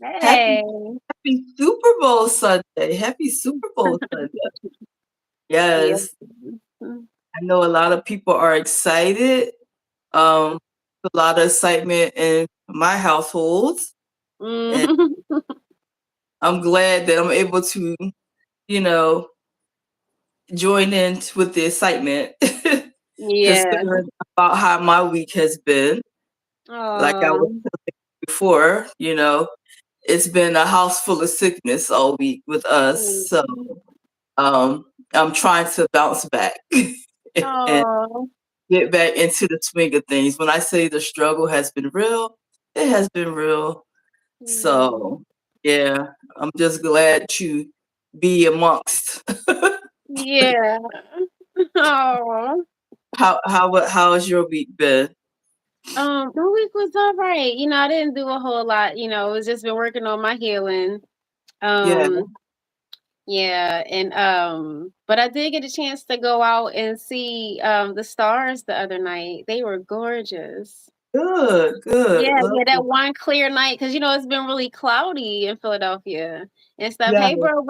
Happy Hey. Happy Super Bowl Sunday. Happy Super Bowl Sunday. Yeah. Yes. I know a lot of people are excited. Um, a lot of excitement in my household. And Mm. I'm glad that I'm able to, you know, join in with the excitement. Yeah. Considering about how my week has been. Like I was Oh. before, it's been a house full of sickness all week with us. So um I'm trying to bounce back and Oh. get back into the swing of things. When I say the struggle has been real, it has been real. So yeah, I'm just glad to be amongst. Yeah. Oh. How has your week been? The week was all right. I didn't do a whole lot. It was just been working on my healing. Yeah, Um, yeah, and but I did get a chance to go out and see the stars the other night. They were gorgeous. good, Yeah, yeah, lovely. that one clear night because it's been really cloudy in Philadelphia and stuff. Yeah, Hey, bro.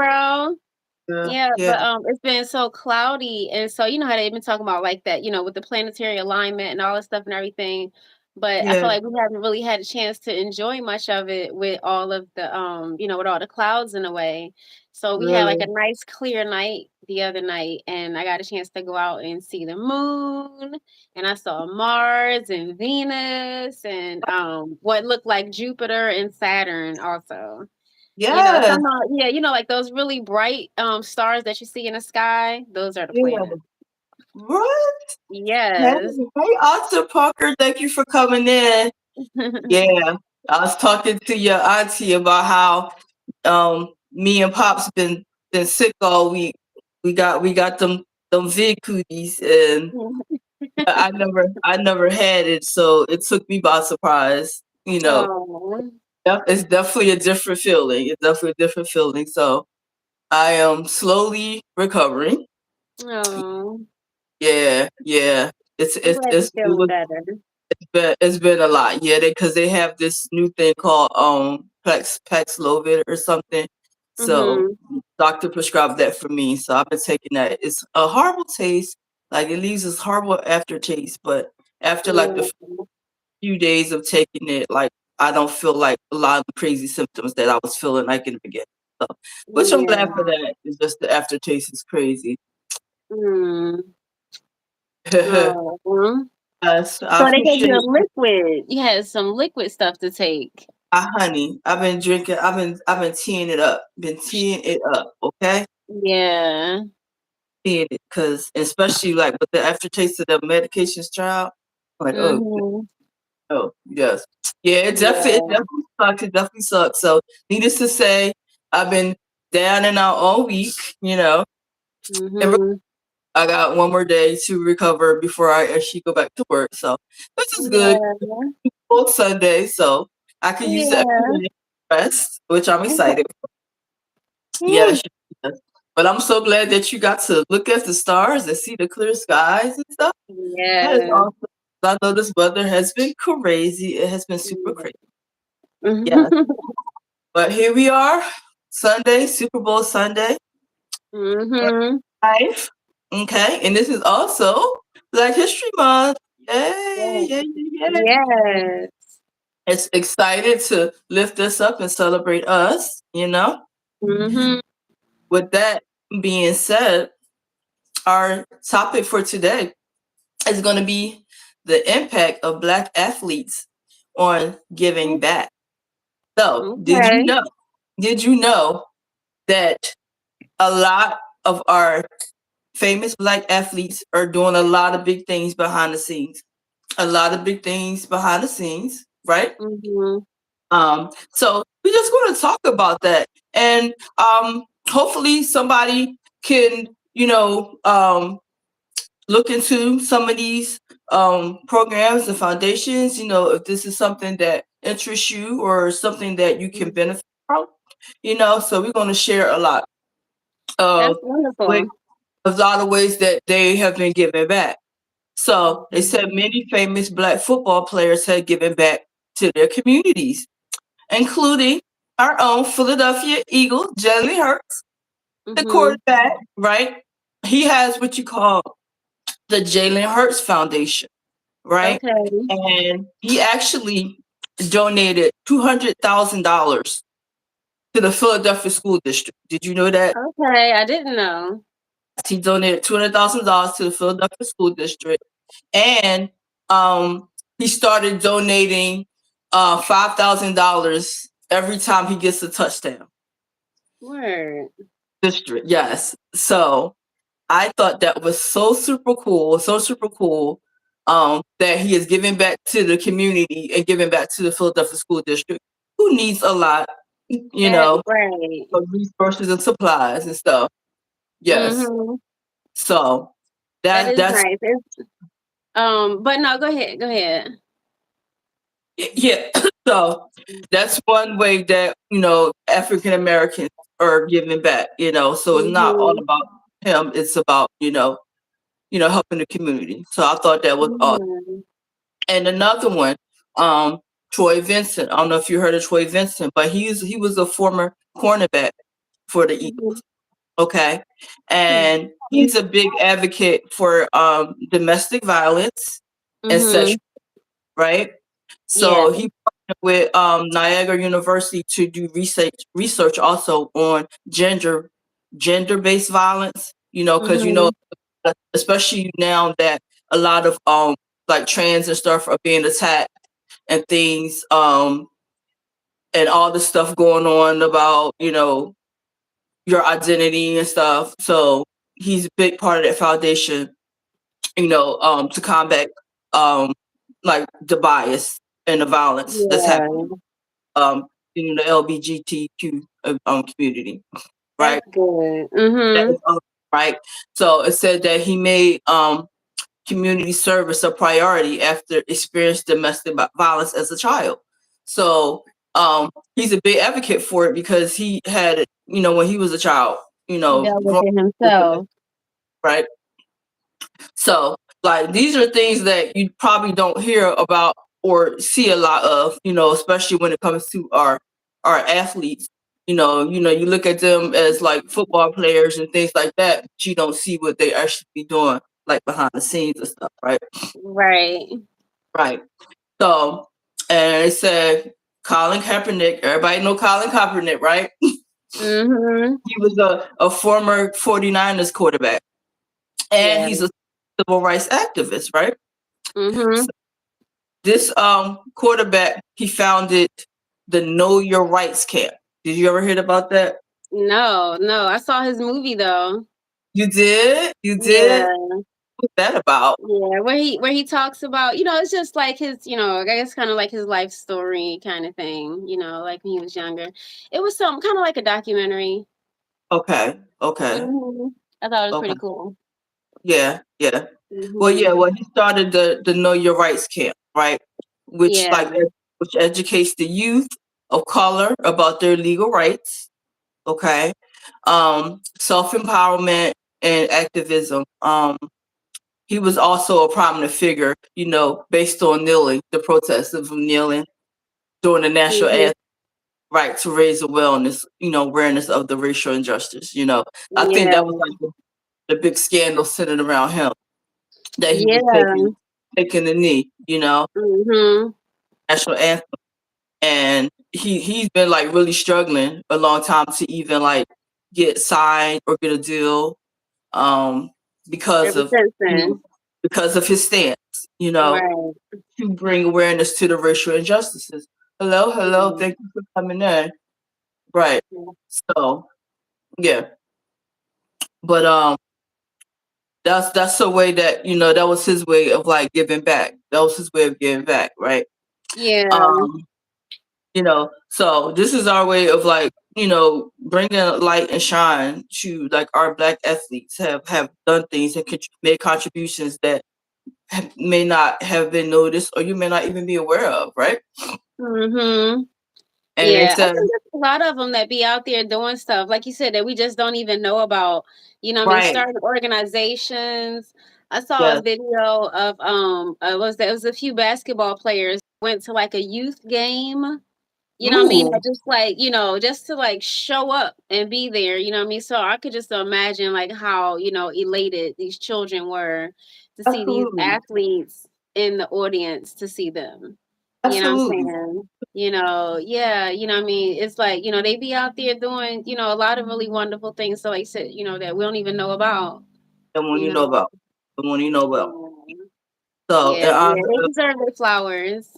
yeah, Yeah, yeah, but it's been so cloudy, and so you know how they've been talking about like that, with the planetary alignment and all this stuff and everything. But I feel yeah, like we haven't really had a chance to enjoy much of it with all of the with all the clouds in a way. So we had like a really. nice clear night the other night, and I got a chance to go out and see the moon, and I saw Mars and Venus and what looked like Jupiter and Saturn also. Yes, Yeah, like those really bright stars that you see in the sky, those are the yeah. planets. What? Hey, Yes. hey, Austin Parker, thank you for coming in. Yeah, I was talking to your auntie about how me and Pop's been sick all week. We got them vig cooties, and I never had it, so it took me by surprise. Oh. It's definitely a different feeling. It's definitely a different feeling. So I am slowly recovering. Oh. Yeah, yeah. It's I'm it's glad you're it's it feeling was better. it's been a lot. Yeah, because they have this new thing called Paxlovid or something. So Mhm. doctor prescribed that for me. So I've been taking that. It's a horrible taste. Like it leaves this horrible aftertaste, but after like the Yeah. few days of taking it, like I don't feel like a lot of the crazy symptoms that I was feeling like in the beginning. So, which I'm glad for Yeah. that. It's just the aftertaste is crazy. Mm. Yes, Oh. I So they gave you appreciate a liquid. You had some liquid stuff to take. honey. I've been drinking. I've been teeing it up. Been teeing it up. Okay, Yeah. teeing it because especially like with the aftertaste of the medications trial. I'm like, oh, Mhm. oh, yes, yeah. It Yeah. definitely sucks. It definitely sucks. So, needless to say, I've been down and out all week. And Mhm. I got one more day to recover before I actually go back to work. So, this is good. Yeah. Both Sunday, so I can use the extra Yeah. day to rest, which I'm excited. Yeah. Yes, yes. But I'm so glad that you got to look at the stars and see the clear skies and stuff. That is Yeah. awesome. I know this weather has been crazy. It has been super crazy. Yes. Mhm. But here we are, Sunday, Super Bowl Sunday. Mhm. Life. Okay. And this is also Black History Month. Yay, yay, yay, yay. Yes. It's excited to lift us up and celebrate us. Mhm. With that being said, our topic for today is going to be the impact of Black athletes on giving back. So, Okay. did you know that a lot of our famous Black athletes are doing a lot of big things behind the scenes? A lot of big things behind the scenes, right? Mhm. So we're just going to talk about that, and hopefully somebody can, look into some of these programs and foundations. If this is something that interests you or something that you can benefit from. So we're going to share a lot That's of ways, wonderful. that they have been giving back. So they said many famous Black football players have given back to their communities, including our own Philadelphia Eagle, Jalen Hurts, the Mhm. quarterback, right? He has what you call the Jalen Hurts Foundation, right? Okay. And he actually donated $200,000 to the Philadelphia School District. Did you know that? Okay, I didn't know. Yes, he donated $200,000 to the Philadelphia School District, and um, he started donating $5,000 every time he gets a touchdown. Word. District, yes. So I thought that was so super cool. That he is giving back to the community and giving back to the Philadelphia School District, who needs a lot, you That know, right. of resources and supplies and stuff. Yes. Mhm. So That is that's nice. But no, go ahead. Go ahead. yeah. So that's one way that African Americans are giving back. So it's not all Mhm. about him. It's about helping the community. So I thought that was awesome. Mhm. And another one, Troy Vincent. I don't know if you heard of Troy Vincent, but he was a former cornerback for the Mhm. Eagles. Okay, Hmm. and he's a big advocate for domestic violence and Mhm. sexual, right? Yeah. So he partnered with Niagara University to do research also on gender based violence. Because Mhm. especially now that a lot of like trans and stuff are being attacked and things, and all the stuff going on about your identity and stuff. So he's a big part of that foundation, to combat um like the bias and the violence that's happening Yeah. um in the LGBTQ community, right? That's good. That is Mhm. right. So it said that he made community service a priority after experienced domestic violence as a child. So he's a big advocate for it because he had it, when he was a child, Dealt with growing it up with domestic, himself. right? So, like, these are things that you probably don't hear about or see a lot of, especially when it comes to our athletes. You look at them as like football players and things like that, but you don't see what they actually be doing, like behind the scenes and stuff, right? Right. Right. So, and it said Colin Kaepernick. Everybody know Colin Kaepernick, right? Mhm. He was a former 49ers quarterback, and Yeah. he's a civil rights activist, right? Mhm. This quarterback, he founded the Know Your Rights camp. Did you ever hear about that? No, no. I saw his movie though. You did? You did? Yeah. What's that about? Yeah, where he talks about, it's just like his, I guess kind of like his life story kind of thing, like when he was younger. It was some kind of like a documentary. Okay, okay, I thought it was okay. pretty cool. Yeah, yeah. Well, Mhm. yeah. Well, he started the Know Your Rights camp, right? Which Yeah. which educates the youth of color about their legal rights. Okay, self empowerment and activism. He was also a prominent figure, based on kneeling, the protest of kneeling during the national Mhm. anthem, right, to raise awareness, awareness of the racial injustice. I think that was Yeah. like the big scandal centered around him, that he was Yeah. taking the knee, Mhm. national anthem, and he's been like really struggling a long time to even like get signed or get a deal, um, because Ever of since you know then. because of his stance, Right. to bring awareness to the racial injustices. Hello, hello, Mhm. thank you for coming in. Right. So yeah, but that's a way that that was his way of like giving back. That was his way of giving back, right? Yeah. Um, so this is our way of like bringing light and shine to like our black athletes have done things and made contributions that may not have been noticed or you may not even be aware of, right? Mhm. And they Yeah, I said, think there's a lot of them that be out there doing stuff, like you said, that we just don't even know about. What I mean, right, starting organizations. I saw a yes, video of it was a few basketball players went to like a youth game, You know what I mean? Ooh, That just like, just to like show up and be there, you know what I mean? So I could just imagine like how, elated these children were to see these absolutely, athletes in the audience to see them. You know what I'm absolutely. saying? Yeah, what I mean? It's like, they be out there doing, a lot of really wonderful things. So like I said, that we don't even know about, The one you you know know. about. The one you know about. Yeah, So, yeah, yeah. They deserve their flowers.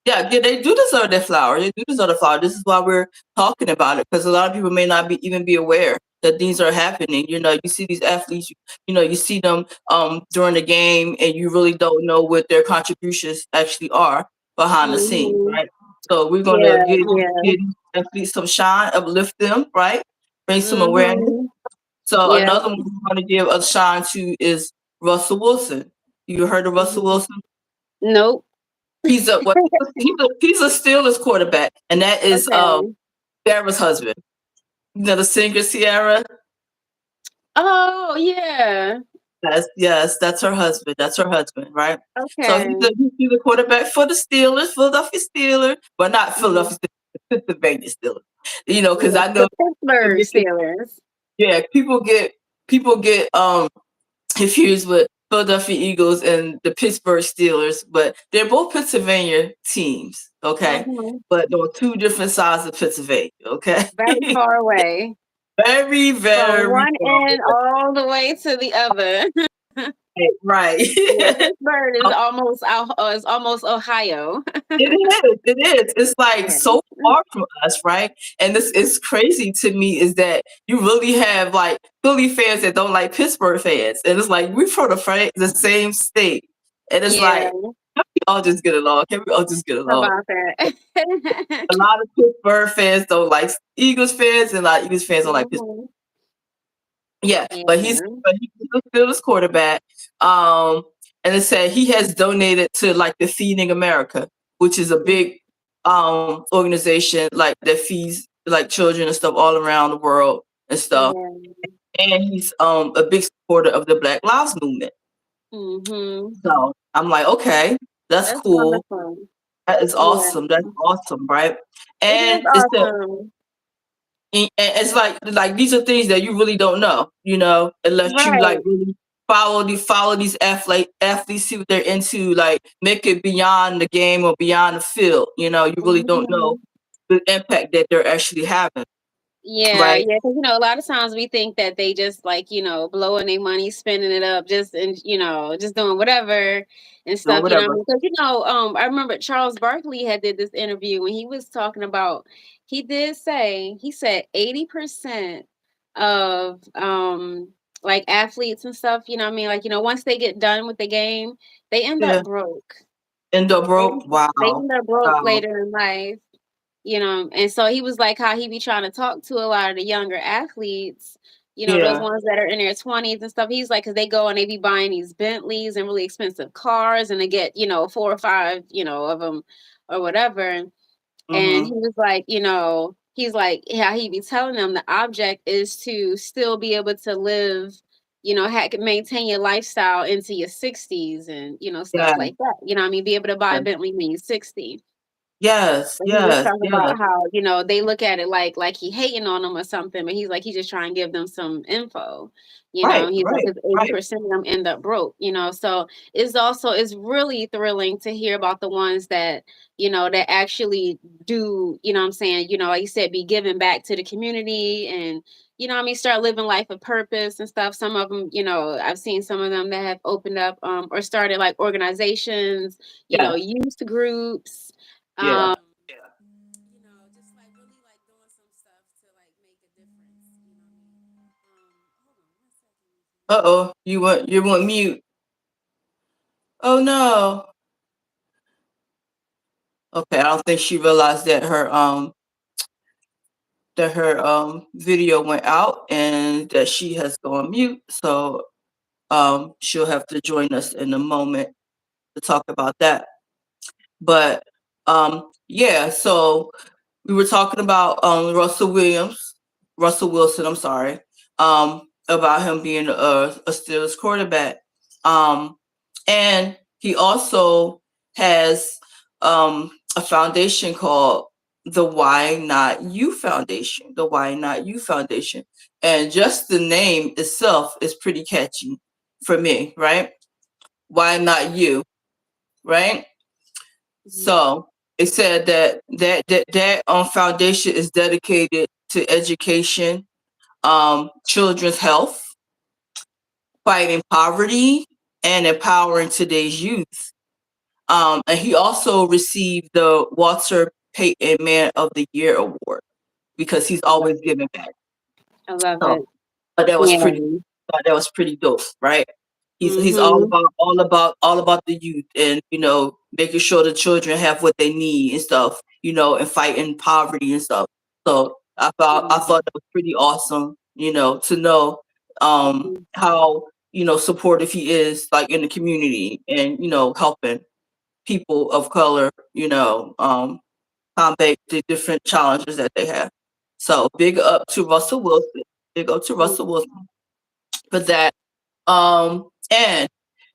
yeah, they do deserve their flower. They do deserve the flower. This is why we're talking about it, because a lot of people may not even be aware that these are happening. You see these athletes. You see them during the game, and you really don't know what their contributions actually are behind the scenes, Hmm. right? So we're gonna Yeah, give yeah. these athletes some shine, uplift them, right? Bring some awareness. Hmm. So Yeah. another one we want to give a shine to is Russell Wilson. You heard of Russell Mhm. Wilson? Nope. He's a what? He's a Steelers quarterback, and that is Okay. Sarah's husband. The singer Sierra. Oh, yeah. Yes, that's her husband. That's her husband, right? So Okay. he's a quarterback for the Steelers, Philadelphia Steelers, but not Mhm. Philadelphia Steelers, Pennsylvania Steelers. Because Yeah, I know the people Pittsburgh get Steelers. yeah, people get confused with Philadelphia Eagles and the Pittsburgh Steelers, but they're both Pennsylvania teams, okay? Mhm. But they're on two different sides of Pennsylvania, okay? Very far away. Very, From very one far end all the way to the other. away, right? Yeah, Pittsburgh is almost Ohio. It is. It is. It's like Yeah. so far from us, right? And this is crazy to me is that you really have like Philly fans that don't like Pittsburgh fans, and it's like we're from the same state, and it's Yeah, like can we all just get along? Can we all just get how along? about that? A lot of Pittsburgh fans don't like Eagles fans, and a lot of Eagles fans don't like Pittsburgh. Mhm. Yeah, Yeah. but he's still his quarterback. Um, and it said he has donated to like the Feeding America, which is a big organization like that feeds like children and stuff all around the world and stuff. Yeah. And he's a big supporter of the Black Lives Movement. Mhm. So I'm like, okay, that's That's cool. wonderful. That is Yeah. awesome. That's awesome, right? It is And it's that awesome. and it's like these are things that you really don't know, unless you like Right. really follow these athletes, see what they're into, like make it beyond the game or beyond the field. You really don't know Mhm. the impact that they're actually having, Yeah, right? yeah, because a lot of times we think that they just like, blowing their money, spending it up, just and just doing whatever and Doing stuff, whatever. Because I remember Charles Barkley had did this interview when he was talking about he said 80% of like athletes and stuff, like, once they get done with the game, they end Yeah. up broke. End up They broke. they Wow. end up broke Wow. later in life. And so he was like how he be trying to talk to a lot of the younger athletes, those Yeah. ones that are in their 20s and stuff. He's like, because they go and they be buying these Bentleys and really expensive cars and they get, four or five, of them or whatever. And he Mm-hmm. was like, he's like, how he be telling them the object is to still be able to live, maintain your lifestyle into your 60s and, stuff Yeah. like that. What I mean? Be able to buy Yeah. a Bentley when you're 60. Yes. But he was Yes. talking Yes. about how, they look at it like he hating on them or something, but he's like, he just trying to give them some info, Right. He's like, Right. because Right. 80% of them end up broke, so it's really thrilling to hear about the ones that, that actually do, what I'm saying, like you said, be giving back to the community and, what I mean, start living life of purpose and stuff. Some of them, I've seen some of them that have opened up or started like organizations, Yes. youth groups. Yeah. Um, just like really like doing some stuff to like make a difference. You know what I mean? Hold on one second. Uh-oh. You went mute. Oh no. Okay, I don't think she realized that her video went out and that she has gone mute. So she'll have to join us in a moment to talk about that. But yeah, so we were talking about Russell Wilson, I'm sorry, about him being a Steelers quarterback. Um, and he also has a foundation called the Why Not You Foundation, the Why Not You Foundation. And just the name itself is pretty catchy for me, right? Why not you, right? Mhm. So it said that foundation is dedicated to education, children's health, fighting poverty, and empowering today's youth. And he also received the Walter Payton Man of the Year award because he's I love always it. giving back. I love So it. that was Yeah. pretty. That was pretty dope, right? He's Mhm. all about the youth, and making sure the children have what they need and stuff, and fighting poverty and stuff. So I Mhm. thought that was pretty awesome, to know Mhm. how supportive he is, like, in the community, and helping people of color, combat the different challenges that they have. So big up to Russell Wilson. Big up to Russell Mhm. Wilson for that. And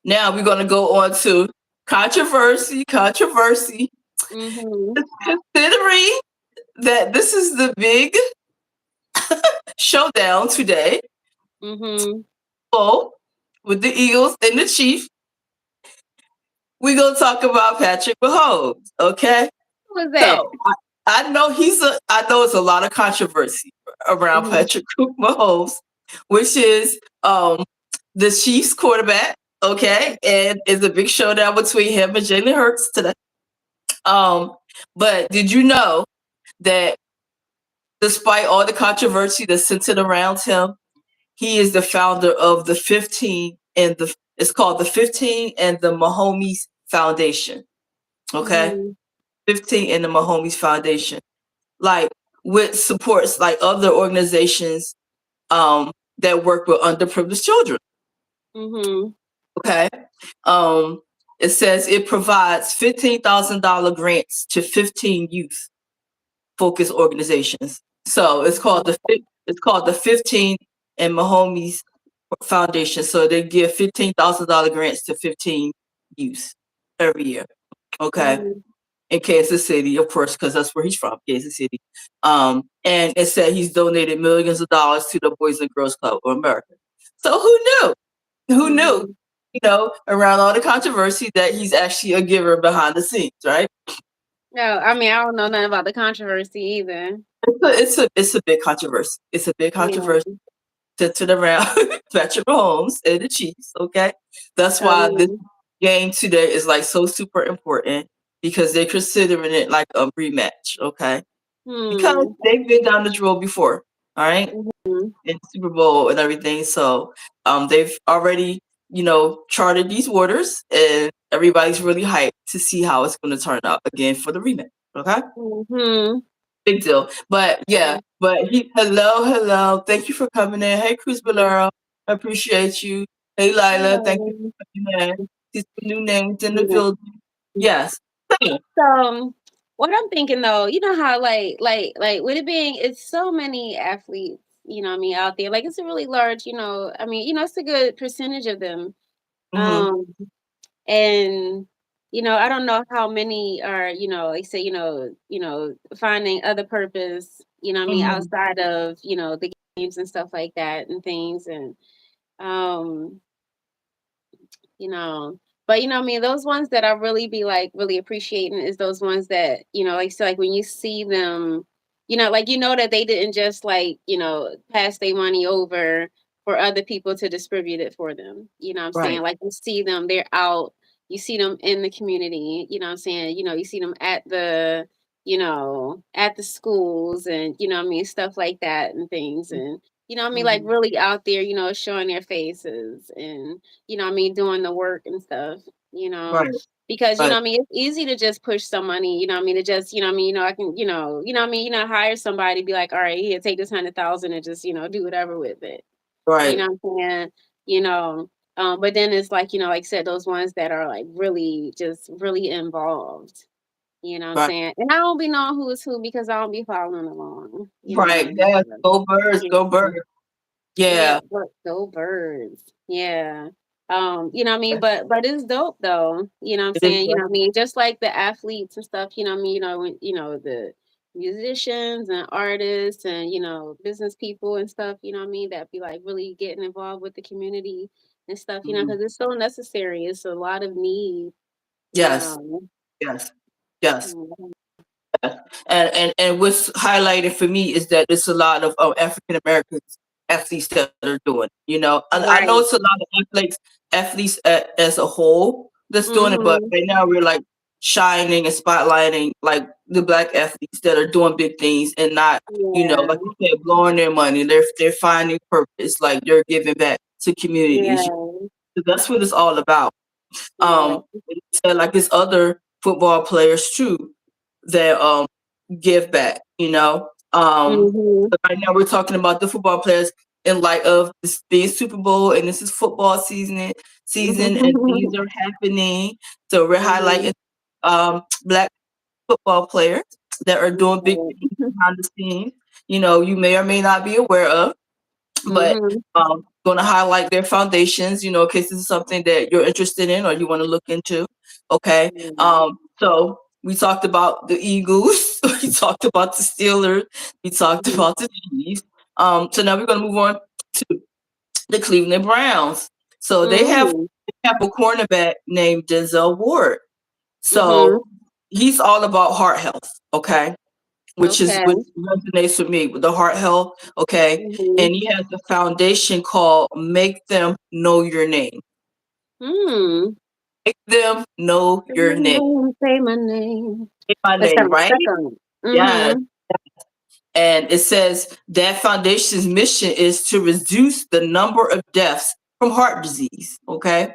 now we're gonna go on to controversy. Controversy. Mhm. Considering that this is the big showdown today, Mhm. oh, with the Eagles and the Chiefs, we're gonna talk about Patrick Mahomes. Okay, Who was that? so I know I know it's a lot of controversy around Mhm. Patrick Mahomes, which is the Chiefs quarterback. Okay, and it's a big showdown between him and Jalen Hurts today. Um, but did you know that despite all the controversy that's centered around him, he is the founder of the 15 and the it's called the 15 and the Mahomes Foundation. Okay, Mhm. 15 and the Mahomes Foundation, like, with supports like other organizations that work with underprivileged children. Mhm. Okay, um, it says it provides $15,000 grants to 15 youth focused organizations. So Mhm. it's called the 15 and Mahomes Foundation. So they give $15,000 grants to 15 youth every year. Okay, Mhm. in Kansas City, of course, because that's where he's from, Kansas City. And it said he's donated millions of dollars to the Boys and Girls Club of America. So who knew? Who knew? Mhm. Around all the controversy, that he's actually a giver behind the scenes, right? No, I mean I don't know nothing about the controversy either. It's a big controversy. It's a big Yeah. controversy centered around Patrick Mahomes and the Chiefs. Okay, that's why this Um. game today is like so super important, because they're considering it like a rematch. Okay, because Hmm. they've been down this road before. All right, Mhm. in Super Bowl and everything. So they've already charted these waters, and everybody's really hyped to see how it's going to turn out again for the rematch. Okay, Mhm. big deal. But yeah, Mhm. hello. Thank you for coming in. Hey, Cruz Bolero, I appreciate you. Hey, Lila, thank you Hello. for coming in. See some new names in the Yeah. building. Yes. So, So what I'm thinking though, you know how like with it being it's so many athletes, what I mean, out there. Like it's a really large, I mean, it's a good percentage of them. mhm, Um and I don't know how many are, like say, finding other purpose, what I mean, mhm, outside of, the games and stuff like that and things and um you know. But what I mean, those ones that I really be like really appreciating is those ones that, like so like when you see them, like that they didn't just like, pass their money over for other people to distribute it for them. You know what I'm right, saying? Like you see them, they're out, you see them in the community, you know what I'm saying? You see them at the schools and what I mean, stuff like that and things and what I mean, like mhm, really out there, showing their faces and what I mean, doing the work and stuff, you know, right, because, right, I mean, it's easy to just push some money, what I mean, to just, what I mean, I can, what I mean, hire somebody, be like, all right, here, take this 100,000 and just, do whatever with it. You right, know what I'm saying? You know, but then it's like, like I said, those ones that are like really just really involved. You know what I'm right. saying? And I don't be knowing who is who because I don't be following along. You know what I Right. mean? Yes. So, Go birds. yeah. Go birds. Yeah, Yeah. but go birds. Yeah. You know what I mean? But it's dope though. You know what I'm It is saying? You know what I definitely. mean? Just like the athletes and stuff, you know what I mean? When, musicians and artists and business people and stuff. You know what I mean? That be like really getting involved with the community and stuff. Mhm. Because it's so necessary. It's a lot of need. And Yes, yes, yes. And what's highlighted for me is that there's a lot of African Americans athletes that are doing. I know right. it's a lot of athletes as a whole that's doing it, but Mhm. right now we're like shining and spotlighting like the black athletes that are doing big things and not, Yeah. like you said, blowing their money. They're finding purpose, like they're giving back to communities. Yeah. So that's what it's all about. Yeah. And so, like there's other football players too that give back, Mhm. So right now we're talking about the football players in light of this being Super Bowl and this is football season and things are happening. So we're highlighting Mhm. black football players that are doing big Right. things behind the scenes, you may or may not be aware of, but Mhm. going to highlight their foundations, in case this is something that you're interested in or you want to look into. Okay. Yeah. So we talked about the Eagles, we talked about the Steelers, we talked Mhm. about the Chiefs. So now we're going to move on to the Cleveland Browns. So Mhm. they have a cornerback named Denzel Ward. Mhm. So he's all about heart health. Okay, Okay. which resonates with me with the heart health. Okay, Mhm. and he has a foundation called "Make Them Know Your Name." Hmm. Make them know Say your my name. name. Say my name. Say my Let's name, kind of right? stuck on it. Yes. Mhm. And it says that foundation's mission is to reduce the number of deaths from heart disease. Okay,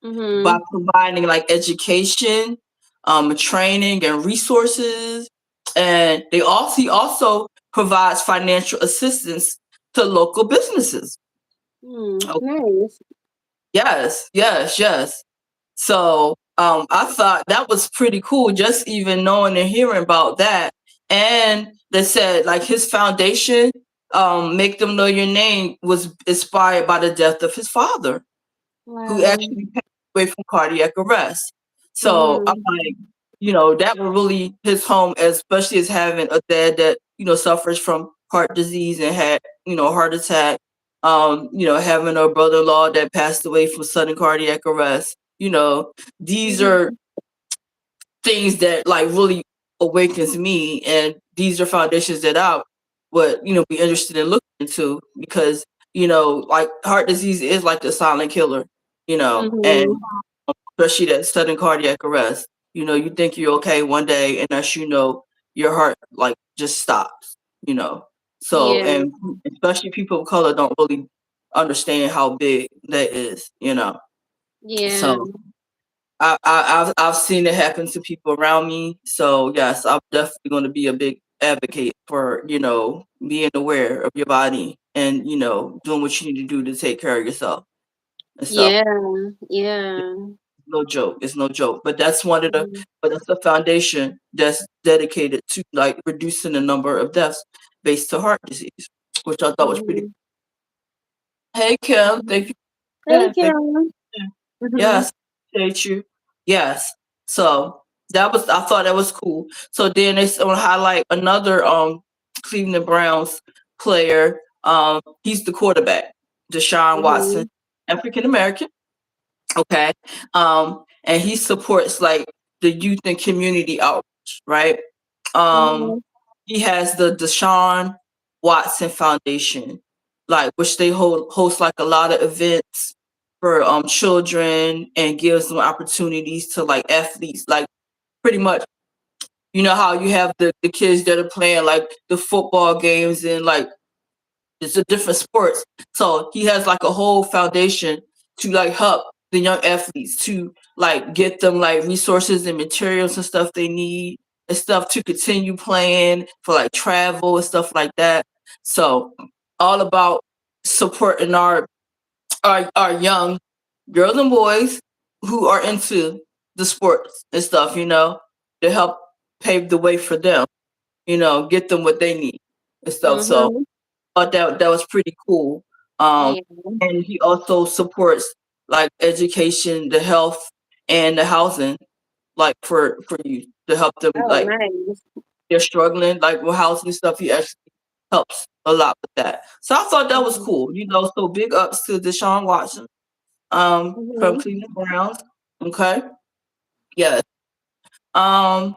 by Mhm. providing like education, training, and resources. And he also provides financial assistance to local businesses. Hmm. Oh, Nice. yes, yes, yes. So I thought that was pretty cool, just even knowing and hearing about that. And they said like his foundation, Make Them Know Your Name, was inspired by the death of his father, who Wow. actually passed away from cardiac arrest. So I'm Mhm. like, that would really his home, especially as having a dad that, suffers from heart disease and had, a heart attack. Having a brother-in-law that passed away from sudden cardiac arrest. These are Mhm. things that like really awakens me, and these are foundations that I would, be interested in looking into because, like heart disease is like the silent killer, and Mhm. especially that sudden cardiac arrest. You think you're okay one day, and as you know, your heart like just stops. So Yeah. and especially people of color don't really understand how big that is. Yeah. So I've seen it happen to people around me. So yes, I'm definitely going to be a big advocate for being aware of your body and doing what you need to do to take care of yourself and stuff. Yeah. Yeah. No joke. It's no joke. But that's one of the Mhm. but that's the foundation that's dedicated to like reducing the number of deaths based to heart disease, which I thought was pretty. Mhm. Hey Kim, Mhm. thank you. Hey, Yeah, thank Kim. you. Mhm. Yes, appreciate you. Yes. So I thought that was cool. So then they want to highlight another Cleveland Browns player. He's the quarterback, Deshaun Watson, Mhm. African American. Okay. And he supports like the youth and community outreach, right? Um, Mhm. he has the Deshaun Watson Foundation, like which they host like a lot of events for children and gives them opportunities to like athletes, like pretty much how you have the kids that are playing like the football games and like it's a different sports. So he has like a whole foundation to like help the young athletes to like get them like resources and materials and stuff they need and stuff to continue playing for like travel and stuff like that. So all about supporting our young girls and boys who are into the sports and stuff, to help pave the way for them, get them what they need and stuff. So Mhm. thought that was pretty cool. Um, Yeah. and he also supports like education, the health, and the housing, like for you to help them Oh, like nice. they're struggling, like with housing and stuff. He actually helps a lot with that. So I thought that was Mhm. cool. So big ups to Deshaun Watson, from Mhm. Cleveland Browns. Okay. Yes. Um,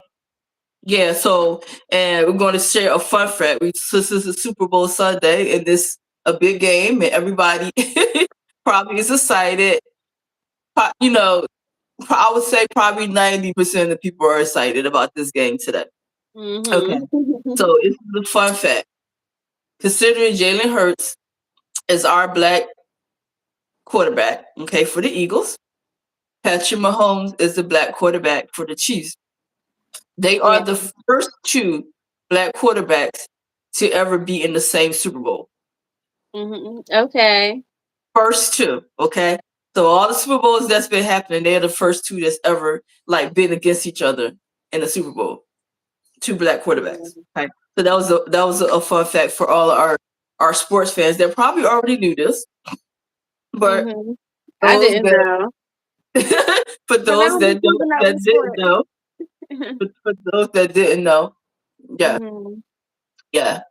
yeah, so and we're going to share a fun fact. This is a Super Bowl Sunday, and this a big game, and everybody probably is excited. You know, I would say probably 90% of people are excited about this game today. Okay, Mhm. so it's a fun fact. Considering Jalen Hurts is our black quarterback, okay, for the Eagles, Patrick Mahomes is the black quarterback for the Chiefs. They are Yeah. the first two black quarterbacks to ever be in the same Super Bowl. Mhm. Okay. First two, okay? So all the Super Bowls that's been happening, they're the first two that's ever like been against each other in the Super Bowl. Two black quarterbacks. Mhm. Okay. So that was a fun fact for all of our sports fans that probably already knew this, but Mhm. I those didn't that know for because I those don't be that don't keeping up that with didn't sports. know, for those that didn't know, yeah, Mhm. yeah.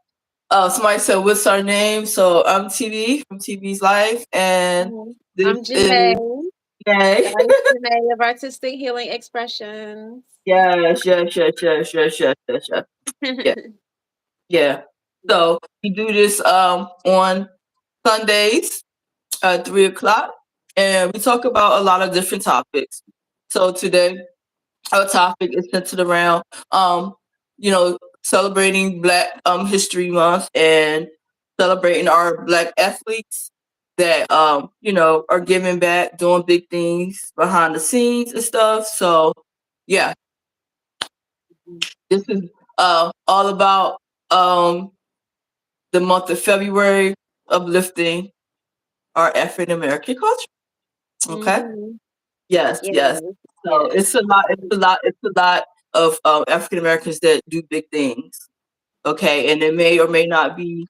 Somebody said, "What's our name?" So I'm TV from TV's Life, and Mhm. this I'm is Janae. Yay. Goddess Janae of Artistic Healing Expressions. Yes, yes, yes, yes, yes, yes, yes, yes. Yeah, yeah. So we do this on Sundays at 3 o'clock, and we talk about a lot of different topics. So today our topic is centered around celebrating Black History Month and celebrating our Black athletes that are giving back, doing big things behind the scenes and stuff. So yeah, this is all about um the month of February, uplifting our African American culture. Okay. Mhm. Yes, yes. Yes. So Yes. it's a lot. It's a lot of African Americans that do big things. Okay, and it may or may not be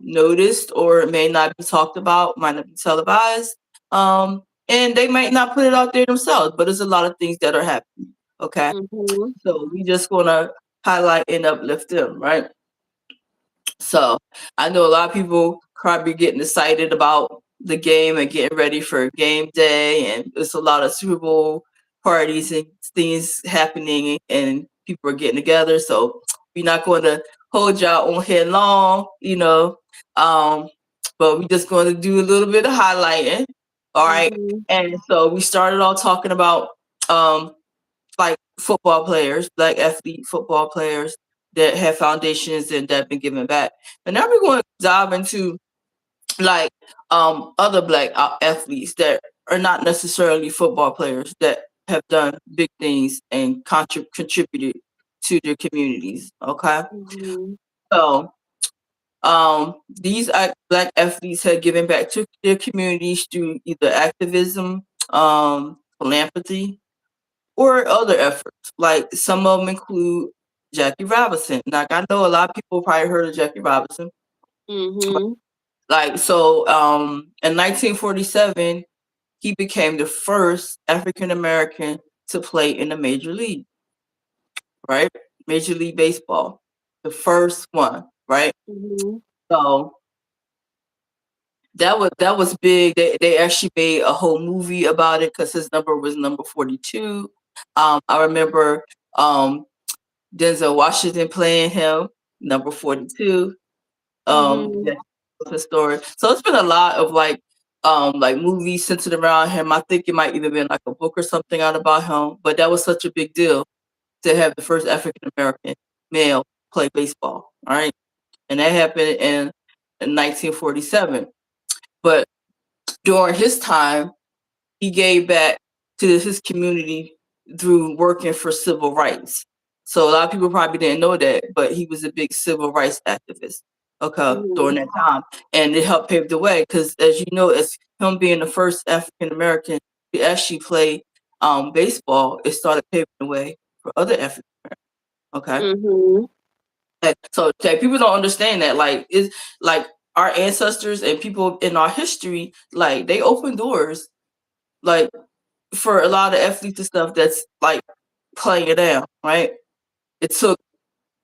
noticed, or it may not be talked about, might not be televised, and they might not put it out there themselves. But there's a lot of things that are happening. Okay, Mhm. so we just wanna highlight and uplift them, right? So I know a lot of people probably getting excited about the game and getting ready for game day, and there's a lot of Super Bowl parties and things happening, and people are getting together. So we're not going to hold y'all on here long, um, but we're just going to do a little bit of highlighting. All right, Mhm. and so we started off talking about um, like football players, black athlete football players that have foundations and that have been given back. And now we're going to dive into like other black athletes that are not necessarily football players that have done big things and contributed to their communities. Okay, Mhm. so these black athletes have given back to their communities through either activism, philanthropy, or other efforts. Like some of them include Jackie Robinson. Like I know a lot of people probably heard of Jackie Robinson. Mhm. Like so, in 1947, he became the first African American to play in the major league, right? Major League Baseball, the first one, right? Mhm. So that was big. They actually made a whole movie about it because his number was number 42. I remember um, Denzel Washington playing him, number 42. Mhm. Yeah, the story. So it's been a lot of like movies centered around him. I think it might even been like a book or something out about him. But that was such a big deal to have the first African American male play baseball. All right, and that happened in 1947. But during his time, he gave back to his community through working for civil rights. So a lot of people probably didn't know that, but he was a big civil rights activist. Okay, during Mhm. that time, and it helped pave the way because, as you know, as him being the first African American to actually play baseball, it started paving the way for other African. Okay, Mhm. so people don't understand that. Like, it's like our ancestors and people in our history, like they opened doors, like for a lot of athletes and stuff that's like playing it down, right? It took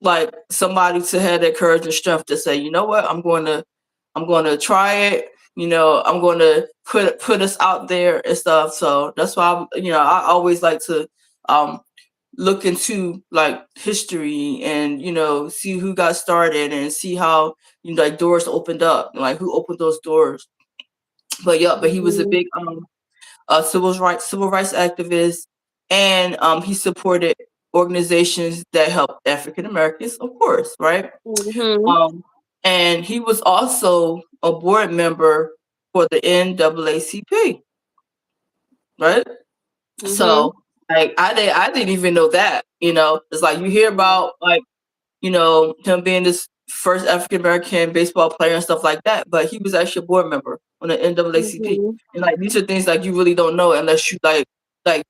like somebody to have that courage and strength to say, you know what, I'm going to try it. You know, I'm going to put us out there and stuff. So that's why I always like to um, look into like history and see who got started and see how like doors opened up, like who opened those doors. But yeah, but he was a Mhm. big civil rights activist, and he supported organizations that help African Americans, of course, right? Mhm. Um, and he was also a board member for the NAACP, right? Mhm. So like I didn't even know that. It's like you hear about like him being this first African American baseball player and stuff like that, but he was actually a board member on the NAACP. Mhm. And like these are things like you really don't know unless you like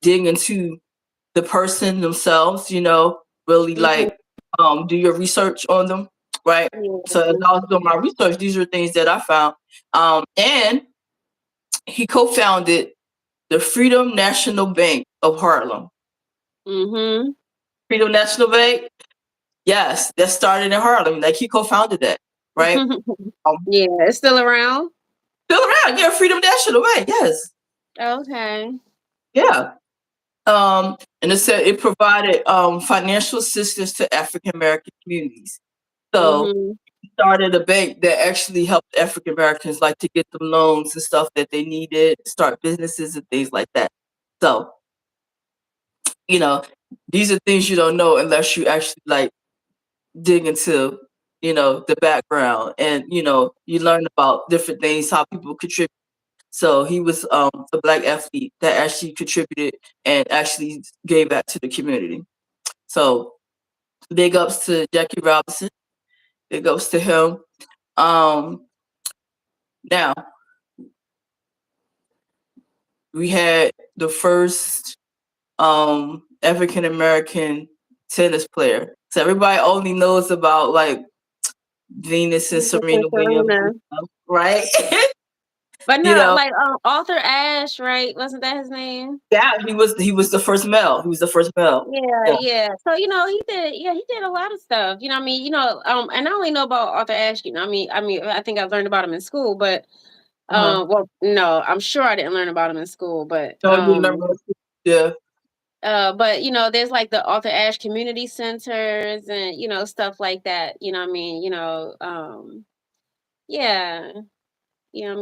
dig into the person themselves, really Mhm. like do your research on them, right? So as Yeah. I was doing my research, these are things that I found. And he co-founded the Freedom National Bank of Harlem. Mhm. Freedom National Bank, yes, that started in Harlem. Like he co-founded that, right? Um, Yeah, it's still around. Still around, yeah, Freedom National Bank, yes, Okay. yeah. And it said it provided financial assistance to African American communities. So Mhm. started a bank that actually helped African Americans like to get them loans and stuff that they needed, start businesses and things like that. So, you know, these are things you don't know unless you actually like dig into, the background and you learn about different things, how people contribute. So he was a black athlete that actually contributed and actually gave back to the community. So big ups to Jackie Robinson. Big ups to him. Um, Now we had the first African American tennis player. So everybody only knows about like Venus and Serena Williams, and Serena. stuff, right? But you no, know, like Arthur Ashe, right? Wasn't that his name? yeah, he was the first male. He was the first male. Yeah, Yeah. yeah. So he did a lot of stuff. You know, what I mean, and I only know about Arthur Ashe. I think I learned about him in school, but Uh-huh. well, no, I'm sure I didn't learn about him in school, So you remember? Yeah. but there's like the Arthur Ashe community centers and stuff like that. Yeah,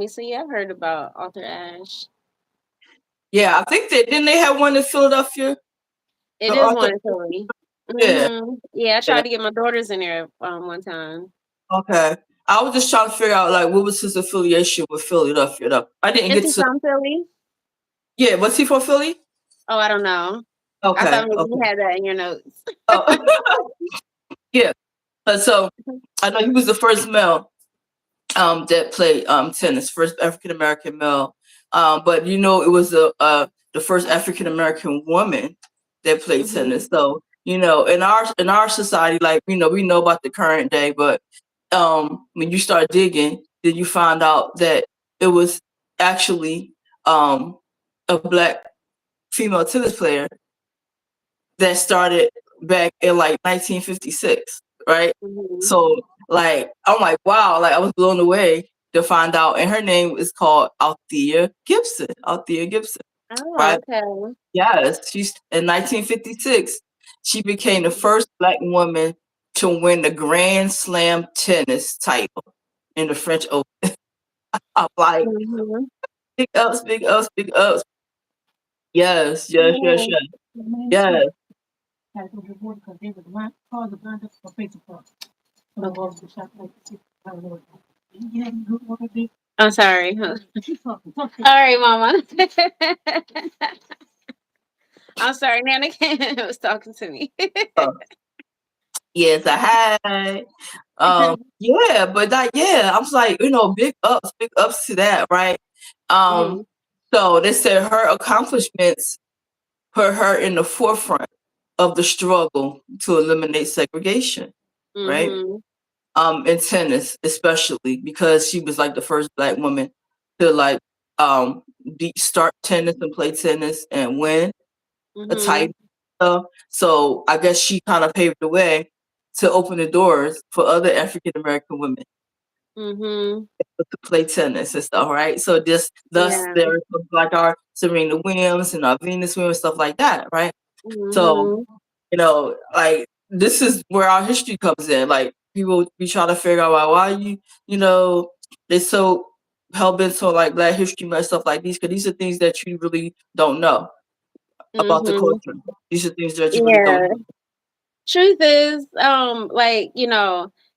So yeah, I've heard about Arthur Ashe. Yeah, I think that didn't they have one in Philadelphia? It The is Arthur. one in Philly. Yeah. Yeah, I Yeah. tried to get my daughters in there one time. Okay. I was just trying to figure out like what was his affiliation with Philadelphia. Though. I didn't Is get he to. from Philly? Yeah, was he from Philly? Oh, I don't know. I Okay. thought maybe you Okay. had that in your notes. Oh, yeah. So I know he was the first male that played tennis, first African American male. But it was the first African American woman that played Mhm. tennis. So in our society, like we know about the current day, but when you start digging, then you find out that it was actually a black female tennis player that started back in like 1956, right? Mhm. So like I'm like, wow, like I was blown away to find out, and her name is called Althea Gibson. Althea Gibson, Oh, right? okay. Yes, she's in 1956. She became the first black woman to win the Grand Slam tennis title in the French Open. I'm like, Mhm. big ups, big ups, big ups. Yes, yes, yes, Yeah. yes, yes. I'm sorry. All right, Mama. I'm sorry, Nana was talking to me. Uh, yes, I had. Yeah, but like, yeah, I was like, big ups to that, right? Um, Mhm. so they said her accomplishments put her in the forefront of the struggle to eliminate segregation, right? Mhm. In tennis, especially because she was like the first black woman to like start tennis and play tennis and win a Mhm. title. So I guess she kind of paved the way to open the doors for other African American women Mhm. to play tennis and stuff, right? So just thus Yeah. there's like our Serena Williams and our Venus Williams, stuff like that, right? So, Mhm. like this is where our history comes in. Like people be trying to figure out why they so hell bent on like Black History Month, stuff like these, because these are things that you really don't know about the Mhm. culture. These are things that you really don't Yeah. know. Truth is, like,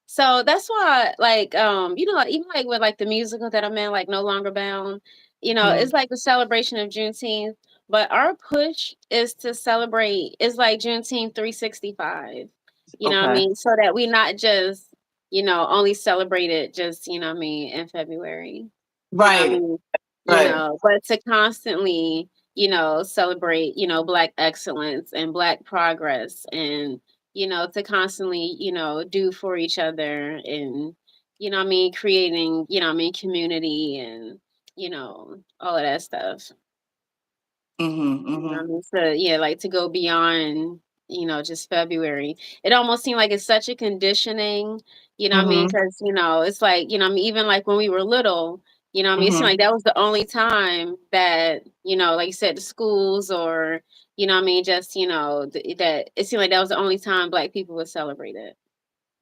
so that's why, like, like, even like with like the musical that I'm in, like No Longer Bound, Mhm. it's like a celebration of Juneteenth, but our push is to celebrate, it's like Juneteenth 365, you know what I Okay. mean? So that we not just, only celebrate it just, what I mean, in February. You know what I Right. mean? Right. But to constantly, celebrate, Black excellence and Black progress, and, to constantly, do for each other, and, what I mean, creating, what I mean, community, and, all of that stuff. Mhm. You know what I Mhm. mean? So yeah, like to go beyond, just February. It almost seemed like it's such a conditioning, you know what I mean? Mhm. Because, it's like, I mean, even like when we were little, it seemed Mhm. like that was the only time that, like you said, the schools, or, I mean, just, that it seemed like that was the only time Black people would celebrate it.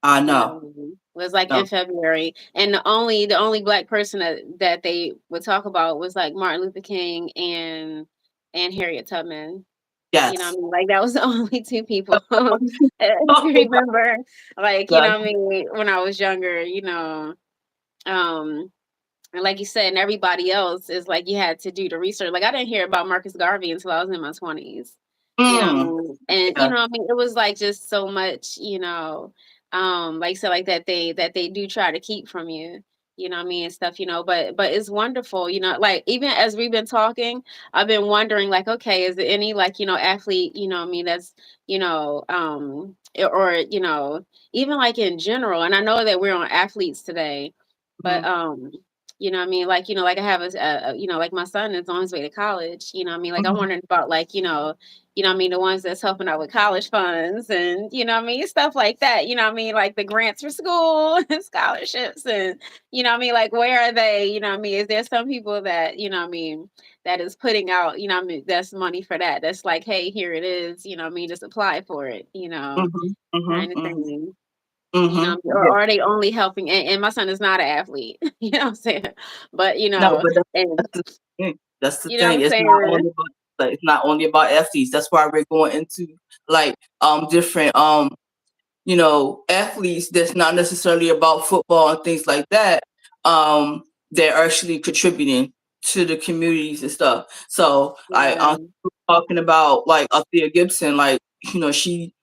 I You know know. what I mean? Was like in No. February, and the only Black person that they would talk about was like Martin Luther King and Harriet Tubman. You know what I Yes. mean? Like that was the only two people if you Oh my remember, like, God. what I mean, when I was younger, um and like you said, and everybody else is like you had to do the research. Like I didn't hear about Marcus Garvey until I was in my 20s. You know what I Mm. mean? And Yeah. what I mean, it was like just so much, like so like that they do try to keep from you. You know what I mean? And stuff, but it's wonderful, like even as we've been talking, I've been wondering, like, okay, is there any, like, athlete, what I mean, that's, or, even like in general, and I know that we're on athletes today, but Mhm. what I mean, like, like I have like my son is on his way to college, what I mean, like I'm Mhm. wondering about, like, what I mean, the ones that's helping out with college funds, and what I mean, stuff like that, what I mean, like the grants for school and scholarships, and what I mean, like where are they, what I mean, is there some people that, what I mean, that is putting out, what I mean, that's money for that, that's like, hey, here it is, what I mean, just apply for it, Mhm. Mhm. kind of Mhm. thing. Mhm. Or Yeah. are they only helping? And my son is not an athlete, you know what I'm saying? But No, but and that's the thing. That's the you know what thing. I'm It's not saying? only about, like, it's not only about FCs. That's why we're going into like different athletes that's not necessarily about football and things like that. They're actually contributing to the communities and stuff. So Yeah, talking about like Althea Gibson, like she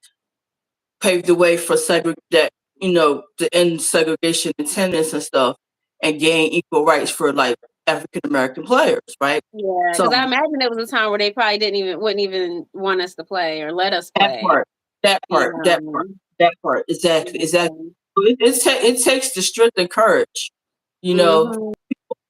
paved the way for to end segregation in tennis and stuff, and gain equal rights for like African American players, right? yeah. So Because I imagine there was a time where they probably wouldn't even want us to play or let us that play. part, that You part, that part, know. that part, exactly, exactly. Mhm. It takes the strength and courage, you know, Mhm.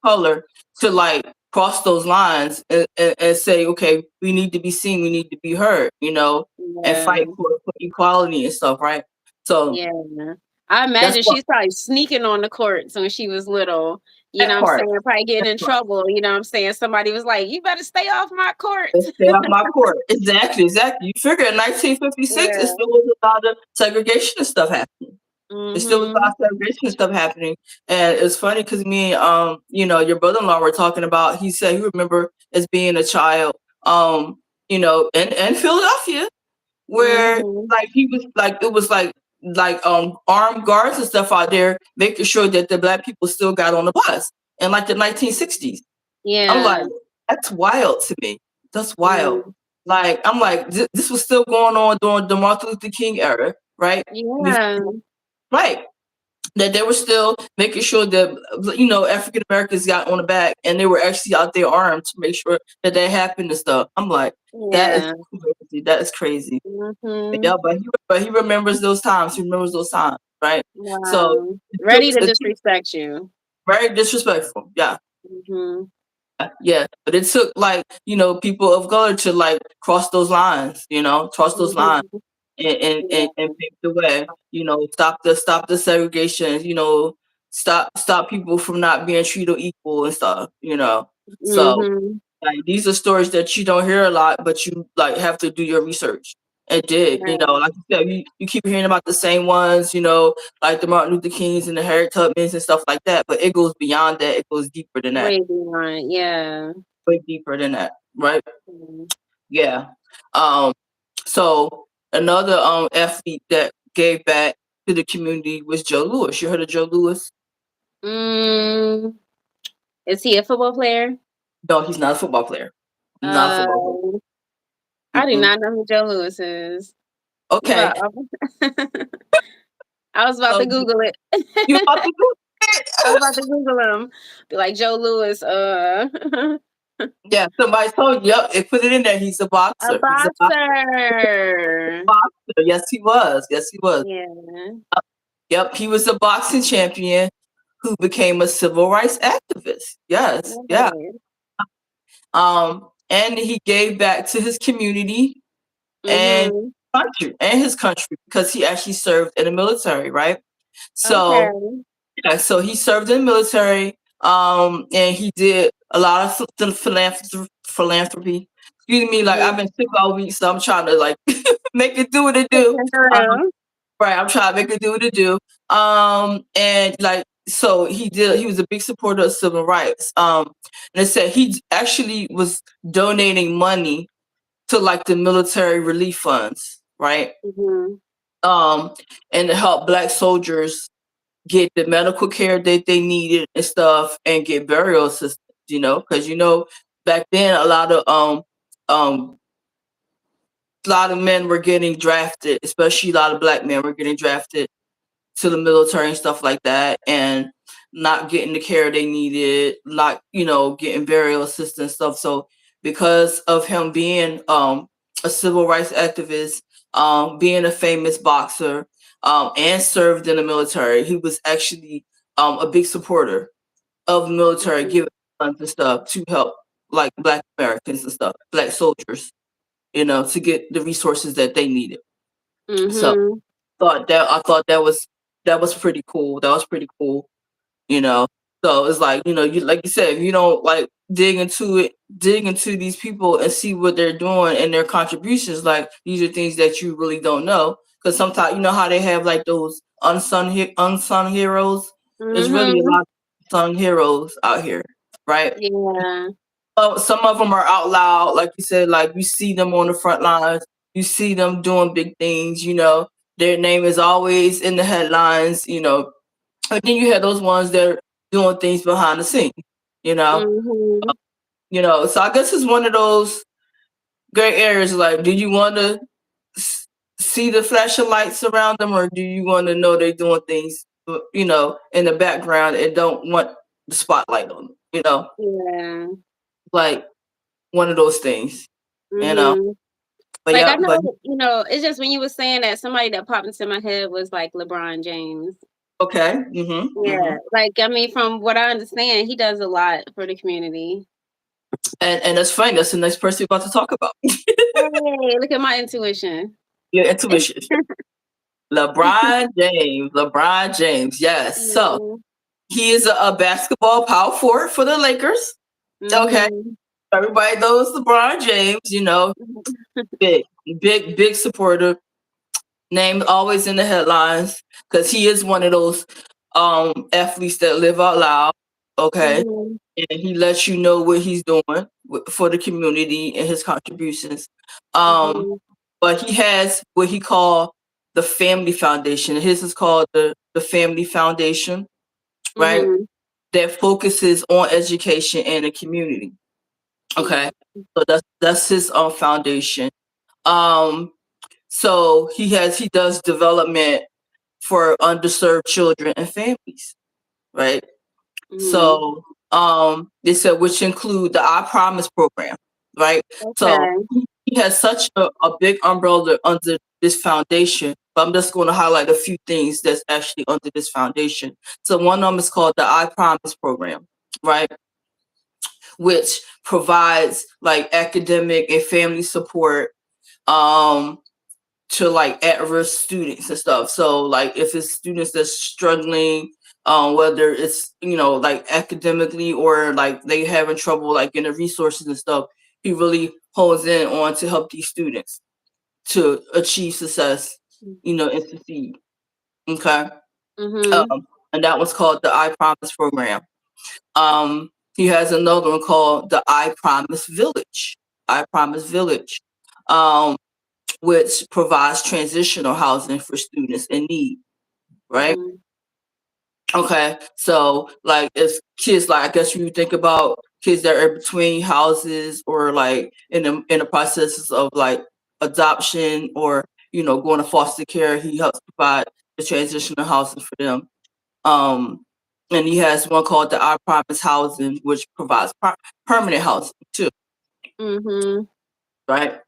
color to like cross those lines and say, okay, we need to be seen, we need to be heard, and Yeah. fight for equality and stuff, right? So Yeah. I that's imagine what she's probably sneaking on the courts when she was little. You know that what I'm part. saying? Probably getting That in part. trouble. You know what I'm saying? Somebody was like, "You better stay off my court." Let's stay off my court. Exactly, exactly. You figure in 1956, it Yeah. still was a lot of segregation and stuff happening. It still was a lot Mhm. of segregation and stuff happening. And it's funny because me, your brother-in-law were talking about, he said he remember as being a child, in Philadelphia, where Mhm. like he was like, it was like armed guards and stuff out there making sure that the Black people still got on the bus in like the 1960s. I'm like, Yeah. that's wild to me. That's wild. Mm. Like, I'm like, this was still going on during the Martin Luther King era, right? Yeah. Right. That they were still making sure that African Americans got on the back, and they were actually out there armed to make sure that that happened and stuff. I'm like, that is Yeah. crazy. That is crazy. Mhm. Yeah, but he remembers those times. He remembers those times, right? So Wow. it took, Ready to it took disrespect you. very disrespectful. Yeah. Mhm. Yeah, but it took like people of color to like cross those lines, cross those lines, Mhm. and pave the way. Stop the segregation. Stop people from not being treated equal and stuff. So Mhm. like these are stories that you don't hear a lot, but you like have to do your research. It did, Right. like you said, you keep hearing about the same ones, like the Martin Luther Kings and the Harriet Tubmans and stuff like that. But it goes beyond that. It goes deeper than that. Way beyond, yeah. Way deeper than that, right? Mhm. Yeah. Um. So another athlete that gave back to the community was Joe Louis. You heard of Joe Louis? Mm, is he a football player? No, he's not a football player. Not a football player. Uh, I do Mm-mm. not know who Joe Lewis is. Okay. But I was about So to Google it. you about to do I was it? about to Google him. Be like Joe Lewis, Yeah, somebody told you. Yep, it put it in there. He's a a boxer. He's a boxer. boxer. Yes, he was. Yes, he was. Yeah. Yep, he was a boxing champion who became a civil rights activist. Yes, yeah. Right. And he gave back to his community and Mhm. his country because he actually served in the military, right? So Okay. yeah, so he served in the military, and he did a lot of philanthropy. Excuse me, like I've Mhm. been sick all week, so I'm trying to like make it do what it do. Girl. Right, I'm trying to make it do what it do. And like so he was a big supporter of civil rights. And it said he actually was donating money to like the military relief funds, right? Mhm. Um, and to help black soldiers get the medical care that they needed and stuff and get burial assistance, because back then um a lot of men were getting drafted, especially a lot of black men were getting drafted to the military and stuff like that, and not getting the care they needed, not getting burial assistance stuff. So because of him being a civil rights activist, being a famous boxer, and served in the military, he was actually a big supporter of the military, Mhm. giving funds and stuff to help like black Americans and stuff, black soldiers, to get the resources that they needed. So Mhm. I thought that was pretty cool. That was pretty cool, you know. So it's like, you like you said, if you don't like dig into these people and see what they're doing and their contributions, like these are things that you really don't know. Because sometimes you know how they have like those unsung heroes. There's really a Mhm. lot of unsung heroes out here, right? Yeah. Some of them are out loud, like you said, like you see them on the front lines, you see them doing big things, their name is always in the headlines, and then you have those ones that are doing things behind the scenes, you know, Mhm. so I guess it's one of those gray areas. Like, do you want to see the flashing lights around them, or do you want to know they're doing things, in the background and don't want the spotlight on them, Yeah. like one of those things, you know. Mhm. But Like, I yeah, but know, it's just when you were saying that, somebody that popped into my head was, like, LeBron James. okay. Yeah. Like, I mean, from what I understand, he does a lot for the community. And that's fine. That's the next person we're about to talk about. Hey, look at my intuition. Your intuition. LeBron James. LeBron James. Yes. So Mhm. he is a basketball power forward for the Lakers. Okay. Mhm. Everybody knows LeBron James, big, big, big supporter. Name always in the headlines because he is one of those athletes that live out loud. Okay. Mhm. And he lets you know what he's doing for the community and his contributions. Um, Mhm. but he has what he called the Family Foundation. His is called the Family Foundation, right? Mhm. That focuses on education and the community. Okay, so that's his foundation. Um, so he does development for underserved children and families, right? Mhm. So they said which include the I Promise program, right? So Okay. he has such a big umbrella under this foundation. But I'm just going to highlight a few things that's actually under this foundation. So one of them is called the I Promise program, right? Which provides like academic and family support, um, to like at-risk students and stuff. So like if it's students that's struggling, whether it's like academically or like they having trouble like in the resources and stuff, he really hones in on to help these students to achieve success, and succeed. Okay. Mhm. And that was called the I Promise program. He has another one called the I Promise Village. I Promise Village. Um, which provides transitional housing for students in need, right? Mhm. Okay, so like if kids, like I guess you think about kids that are between houses or like in the processes of like adoption or going to foster care, he helps provide the transitional housing for them. Um, and he has one called the I Promise Housing, which provides permanent housing too, Mhm. right?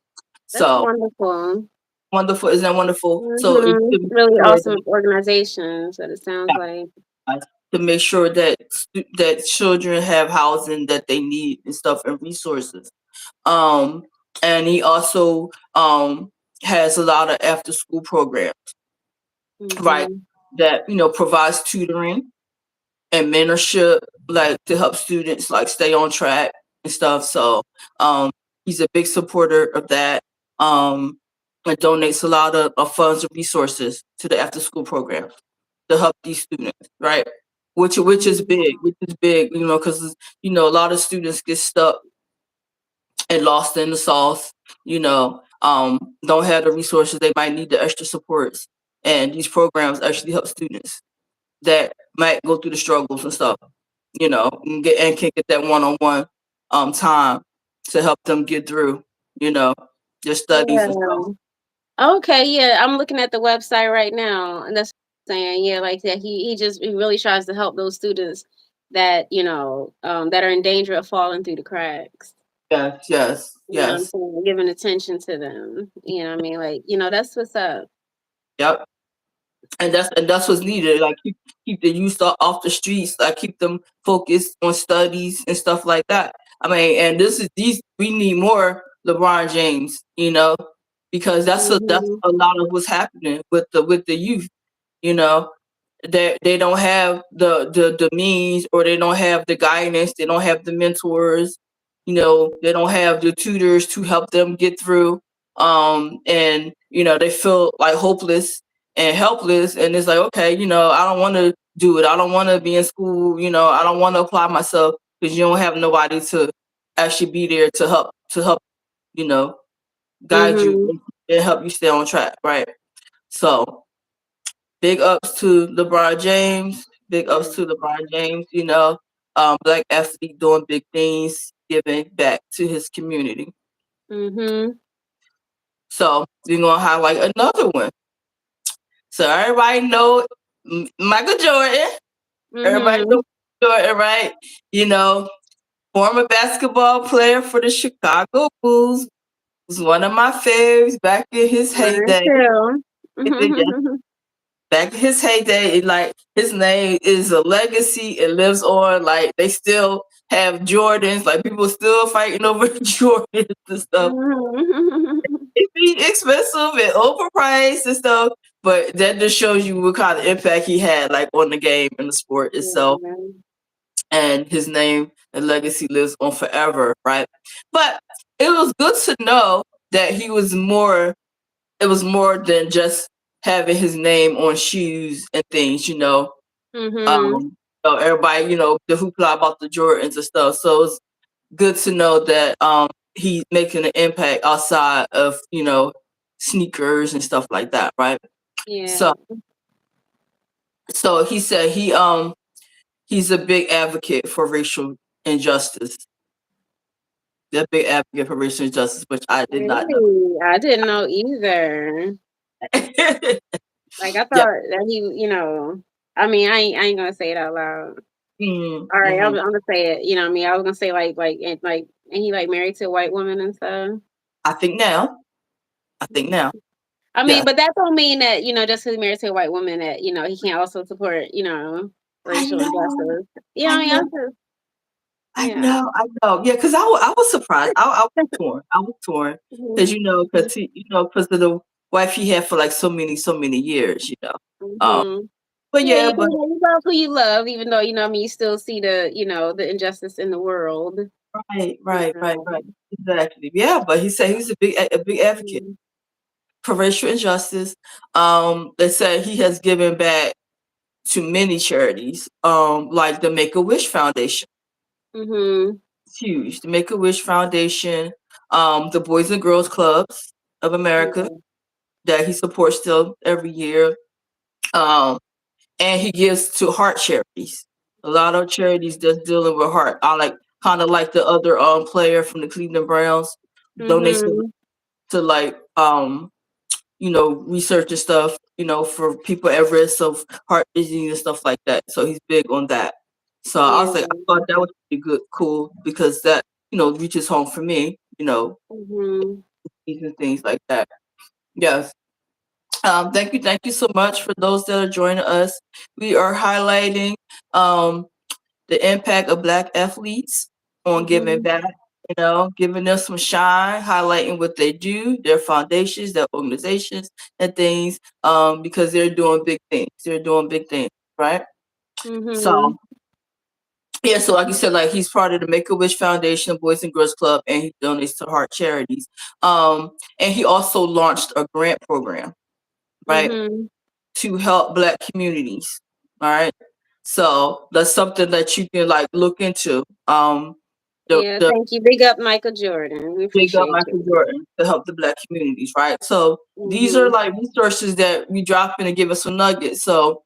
That's So wonderful. wonderful, isn't that wonderful? So it's Mhm. to make Really sure awesome organizations that it sounds like. to make sure that that children have housing that they need and stuff and resources. Um, and he also has a lot of after school programs, right? Mhm. That provides tutoring and mentorship, like to help students like stay on track and stuff. So he's a big supporter of that. And donates a lot of funds and resources to the after school program to help these students, right? Which is Mhm. big, because a lot of students get stuck and lost in the sauce, don't have the resources, they might need the extra supports. And these programs actually help students that might go through the struggles and stuff, and can get that one-on-one time to help them get through, their studies and stuff. Yeah. Okay, yeah, I'm looking at the website right now, and that's what I'm saying. Yeah, like that. He really tries to help those students that that are in danger of falling through the cracks. Yes, yes, You know what I'm yes. saying? Giving attention to them. You know what I mean? Like that's what's up. Yep. And that's what's needed. Like keep the youth off the streets. Like keep them focused on studies and stuff like that. I mean, and these we need more LeBron James, because that's Mhm. a lot of what's happening with the youth. You know, they don't have the means, or they don't have the guidance, they don't have the mentors, they don't have the tutors to help them get through. And they feel like hopeless and helpless, and it's like, okay, I don't want to do it, I don't want to be in school, I don't want to apply myself, because you don't have nobody to actually be there to help you know guide you Mhm. and help you stay on track, right? So big ups to LeBron James. Big ups Yeah. to LeBron James. Black athlete doing big things, giving back to his community. Mhm. So we're gonna highlight another one. So everybody know Michael Jordan. Everybody Mhm. know Jordan, right? You know, former basketball player for the Chicago Bulls. Was one of my faves back in his Mine heyday. too. Yes, back in his heyday, like his name is a legacy. It lives on. Like they still have Jordans. Like people still fighting over Jordans and stuff. Mhm. It be expensive and overpriced and stuff, but that just shows you what kind of impact he had, like on the game and the sport itself. Yeah. And his name and legacy lives on forever, right? But it was good to know that he was more. It was more than just having his name on shoes and things, Mhm. So everybody, the hoopla about the Jordans and stuff. So it's good to know that he's making an impact outside of, sneakers and stuff like that, right? Yeah. So he said he's a big advocate for racial injustice. A big advocate for racial injustice, which I did not know. Really? I didn't know either. Like I Yeah. thought that I mean, I ain't gonna say it out loud. All right, Mm-hmm. I'm gonna say it. You know what I mean? I was gonna say and he like married to a white woman and stuff. I think now. I think now. I mean, Yes. but that don't mean that, just because he married to a white woman that, he can't also support, I racial know. injustice. You know I what I mean? know. I'm just, I yeah. know, I know. Yeah, because I was surprised. I was torn. I was torn because Mhm. because of wife he had for like so many years, you know. Mm-hmm. But Yeah, yeah, you but love who you love, even though I mean, you still see the injustice in the world. right, You right, right, know. right, exactly. Yeah, but he said he's a big advocate Mm-hmm. for racial injustice. They said he has given back to many charities, like the Make a Wish Foundation. Mm-hmm. It's huge. The Make a Wish Foundation, the Boys and Girls Clubs of America Yeah. that he supports still every year. Um, and he gives to heart charities. A lot of charities that's dealing with heart. I like kind of like the other player from the Cleveland Browns donates Mm-hmm. to like research and stuff, for people at risk of heart disease and stuff like that. So he's big on that. So I was like, I Yeah. thought that was pretty good, cool, because that, reaches home for me, Mm-hmm. and things like that. Yes. Thank you so much for those that are joining us. We are highlighting um, the impact of Black athletes on giving Mm-hmm. back, giving them some shine, highlighting what they do, their foundations, their organizations, and things, because they're doing big things. They're doing big things, right? Mm-hmm. So, yeah, so like you said, like he's part of the Make a Wish Foundation, Boys and Girls Club, and he donates to heart charities. And he also launched a grant program, right, Mm-hmm. to help Black communities. All right. So that's something that you can like look into. Yeah, The thank you. Big up Michael Jordan. We big up appreciate Michael you. Jordan to help the Black communities, right? So these are Mm-hmm. like resources that we drop in and give us some nuggets. So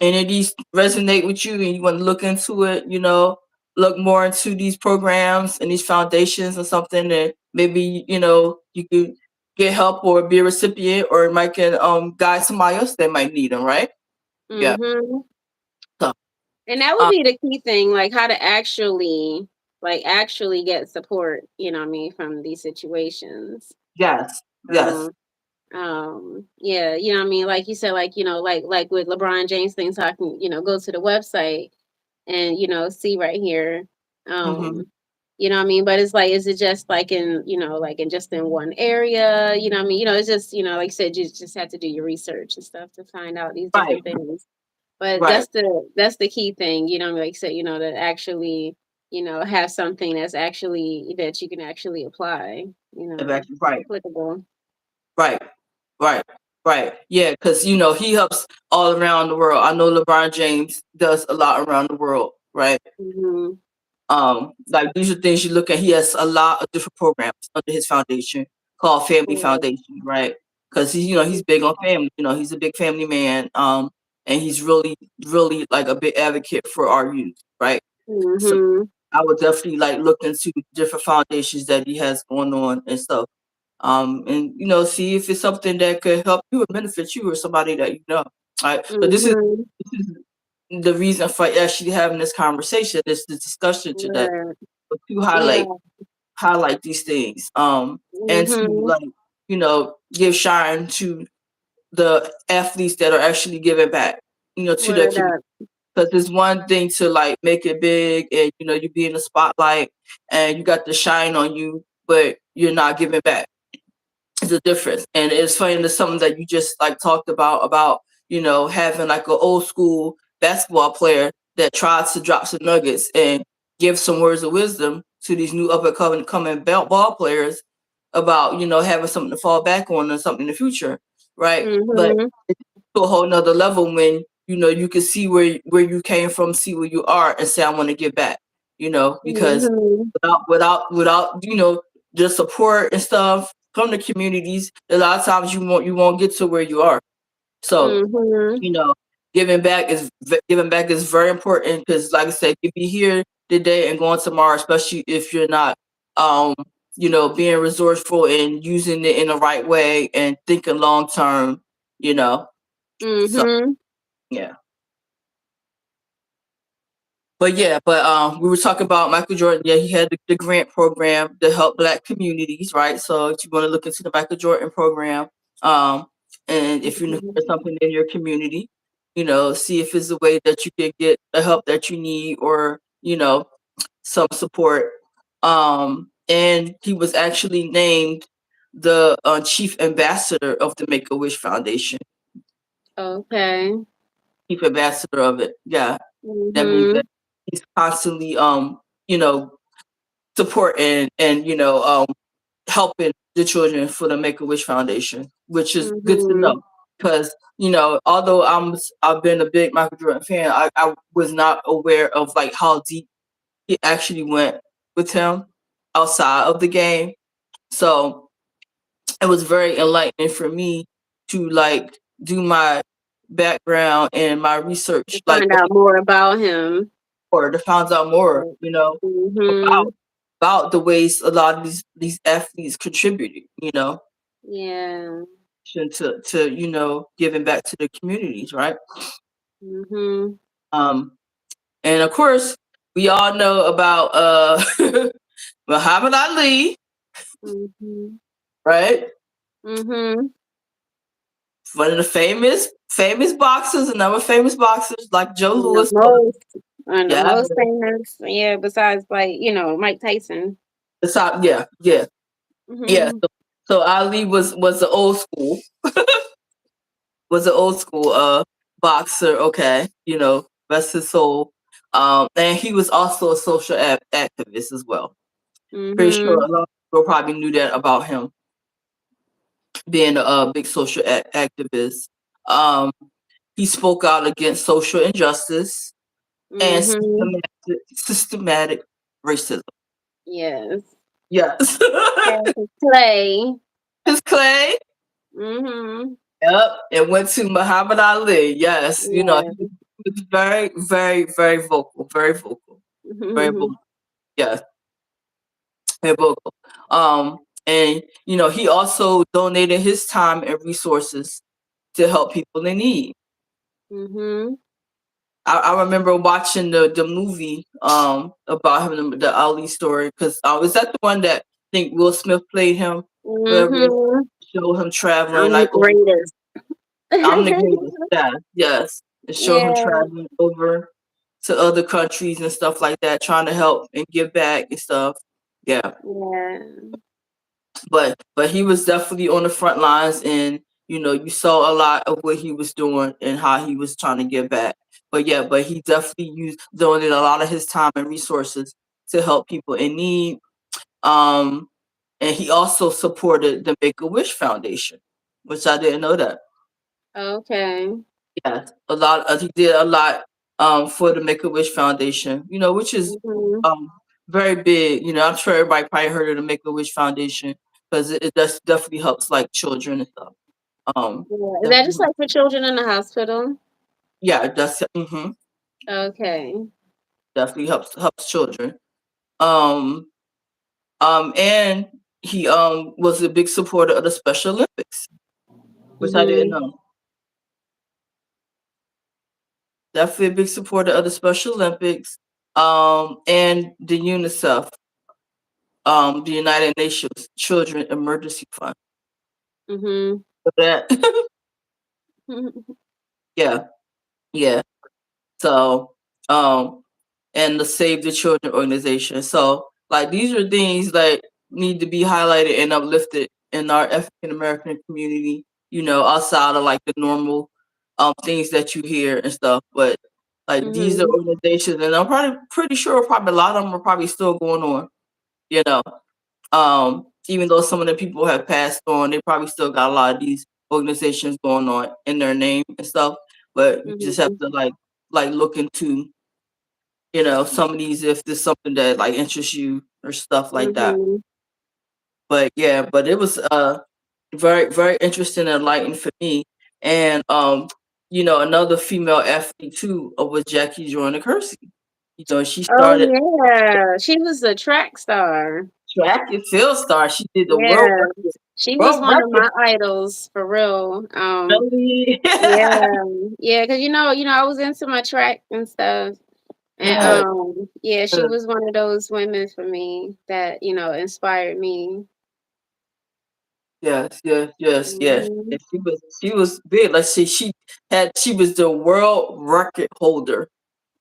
any of these resonate with you and you want to look into it, look more into these programs and these foundations or something, and maybe, you could get help or be a recipient, or it might can guide somebody else that might need them, right? Yeah. Mm-hmm. So And that would um, be the key thing, like how to actually get support, what I mean, from these situations. yes, yes. Um, yeah, what I mean, like you said, like, like with LeBron James things, so I can, go to the website and, see right here. Hmm. What I mean? But it's like, is it just like like in just in one area? What I mean? It's just, like you said, you just have to do your research and stuff to find out these Right, different things. But right. that's the key thing, like you said, to actually, have something that you can actually apply, Exactly. Right, applicable. right, right, right. Yeah, because he helps all around the world. I know LeBron James does a lot around the world, right? Mm-hmm. Like these are things you look at. He has a lot of different programs under his foundation called Family Yeah. Foundation, right? Because he's big on family. He's a big family man. And he's really, really like a big advocate for our youth, right? So Mm-hmm. I would definitely like look into different foundations that he has going on and stuff. And see if it's something that could help you or benefit you or somebody that you know. Right. So Mm-hmm. this is the reason for actually having this conversation, this discussion today, Right. to Yeah. highlight these things. And to Mm-hmm. like, give shine to the athletes that are actually giving back, to their Word community. up. Because it's one thing to like make it big and you be in the spotlight and you got the shine on you, but you're not giving back. It's a difference. And it's funny, there's something that you just like talked about, having like an old school basketball player that tries to drop some nuggets and give some words of wisdom to these new up and coming ball players about, having something to fall back on and something in the future. Right. But Mm-hmm. to a whole nother level when you can see where you came from, see where you are, and say I want to give back. Because Mm-hmm. without the support and stuff from the communities, a lot of times you won't get to where you are. So Mm-hmm. you know, giving back is very important because, like I said, you be here today and going tomorrow, especially if you're not um being resourceful and using it in the right way and thinking long term. You know, so Mm-hmm. yeah. But we were talking about Michael Jordan. Yeah, he had the grant program to help Black communities, right? So if you want to look into the Michael Jordan program, um, and if you know Mm-hmm. there's something in your community, see if it's a way that you can get the help that you need, or some support. And he was actually named. the chief ambassador of the Make a Wish Foundation. Okay. Chief ambassador of it. Yeah, that means Mhm. that he's constantly you know supporting and helping the children for the Make a Wish Foundation, which is good to Mhm. know. Because although I've been a big Michael Jordan fan, I was not aware of like how deep it actually went with him outside of the game. So it was very enlightening for me to like do my background and my To research, like find out more about him. or to find out more, Mhm. about the ways a lot of these athletes contributed, Yeah. to giving back to the communities, right? Mhm. Um, and of course, we all know about Muhammad Ali, Mhm. right? Mhm. One of the famous boxers, another famous boxers like Joe And the Lewis. most, and the Yeah, most famous, yeah, besides like Mike Tyson. the top, yeah. Mhm. So Ali was the old school, boxer. Okay, rest his soul. And he was also a social activist as well. Pretty sure Mhm. a lot of people probably knew that about him, being a big social activist. Um, he spoke out against social injustice and Mhm. systematic racism. Yes. Yes. Cassius Clay. His Clay. Mhm. Yep. It went to Muhammad Ali. Yes. He Yeah. was very, very, very vocal. Very vocal. Very vocal. Yes. Very vocal. And he also donated his time and resources to help people in need. Mhm. I remember watching the movie about him, the Ali story, because is that the one that I think Will Smith played him? Wherever they Mhm. show him traveling I'm the like over. greatest. I'm the greatest. Yeah, yes. And show him Yeah. traveling over to other countries and stuff like that, trying to help and give back and stuff. Yeah. Yeah. But he was definitely on the front lines, and you saw a lot of what he was doing and how he was trying to give back. But he definitely donated a lot of his time and resources to help people in need. Um and he also supported the Make a Wish Foundation, which I didn't know that. Okay. Yeah, he did a lot for the Make a Wish Foundation, which is Mhm. very big. I'm sure everybody probably heard of the Make a Wish Foundation because it does definitely helps like children and stuff. Yeah. Is that Definitely, just like for children in the hospital? yeah, that's Okay. definitely helps children. Um, and he was a big supporter of the Special Olympics, which I didn't Mhm. know. Definitely a big supporter of the Special Olympics, and the UNICEF, the United Nations Children Emergency Fund. Mhm. For that, yeah, yeah. So, and the Save the Children organization. So, like, these are things that need to be highlighted and uplifted in our African American community. Outside of like the normal things that you hear and stuff, but like these are Mhm. organizations, and I'm probably pretty sure probably a lot of them are probably still going on. You know, even though some of the people have passed on, they probably still got a lot of these organizations going on in their name and stuff. But you just have Mhm. to like look into some of these if there's something that like interests you or stuff like that. Mhm. But yeah, but it was very very interesting and enlightening for me. And another female athlete too was Jackie Joyner Kersey. She Oh started yeah, she was a track star. track and field star. She did the world Yeah, record. she was World one of record. my idols for real. Really? Yeah, yeah, because I was into my track and stuff, and Yeah. yeah, she was one of those women for me that inspired me. Yes, yes, yes, yes. Hmm. And she was big. Let's see, she was the world record holder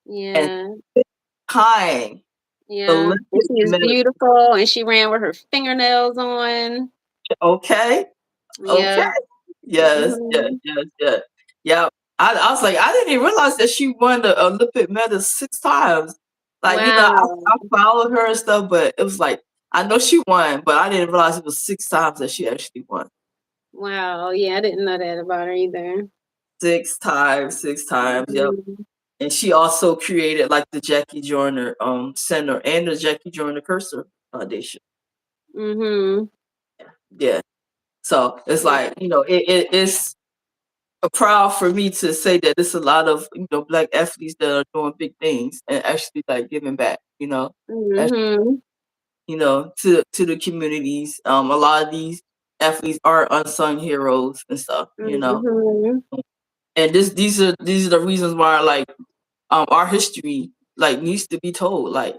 and Yeah, tying yeah, and Olympic she is medal. beautiful, and she ran with her fingernails on. Okay. Okay. Yeah. Yes. Yes. Mhm. Yes. Yes. Yeah. I was like, I didn't even realize that she won the Olympic medal 6 times. Like, Wow. I followed her and stuff, but it was like I know she won, but I didn't realize it was 6 times that she actually won. Wow. Yeah, I didn't know that about her either. 6 times, 6 times. Yep. Mhm. And she also created like the Jackie Joyner Center and the Jackie Joyner Cursor Foundation. Mhm. Yeah. So it's Yeah. like, it's a proud for me to say that there's a lot of, black athletes that are doing big things and actually like giving back, as- Mhm. to the communities. A lot of these athletes are unsung heroes and stuff. Mhm. And these are the reasons why like our history like needs to be told, like,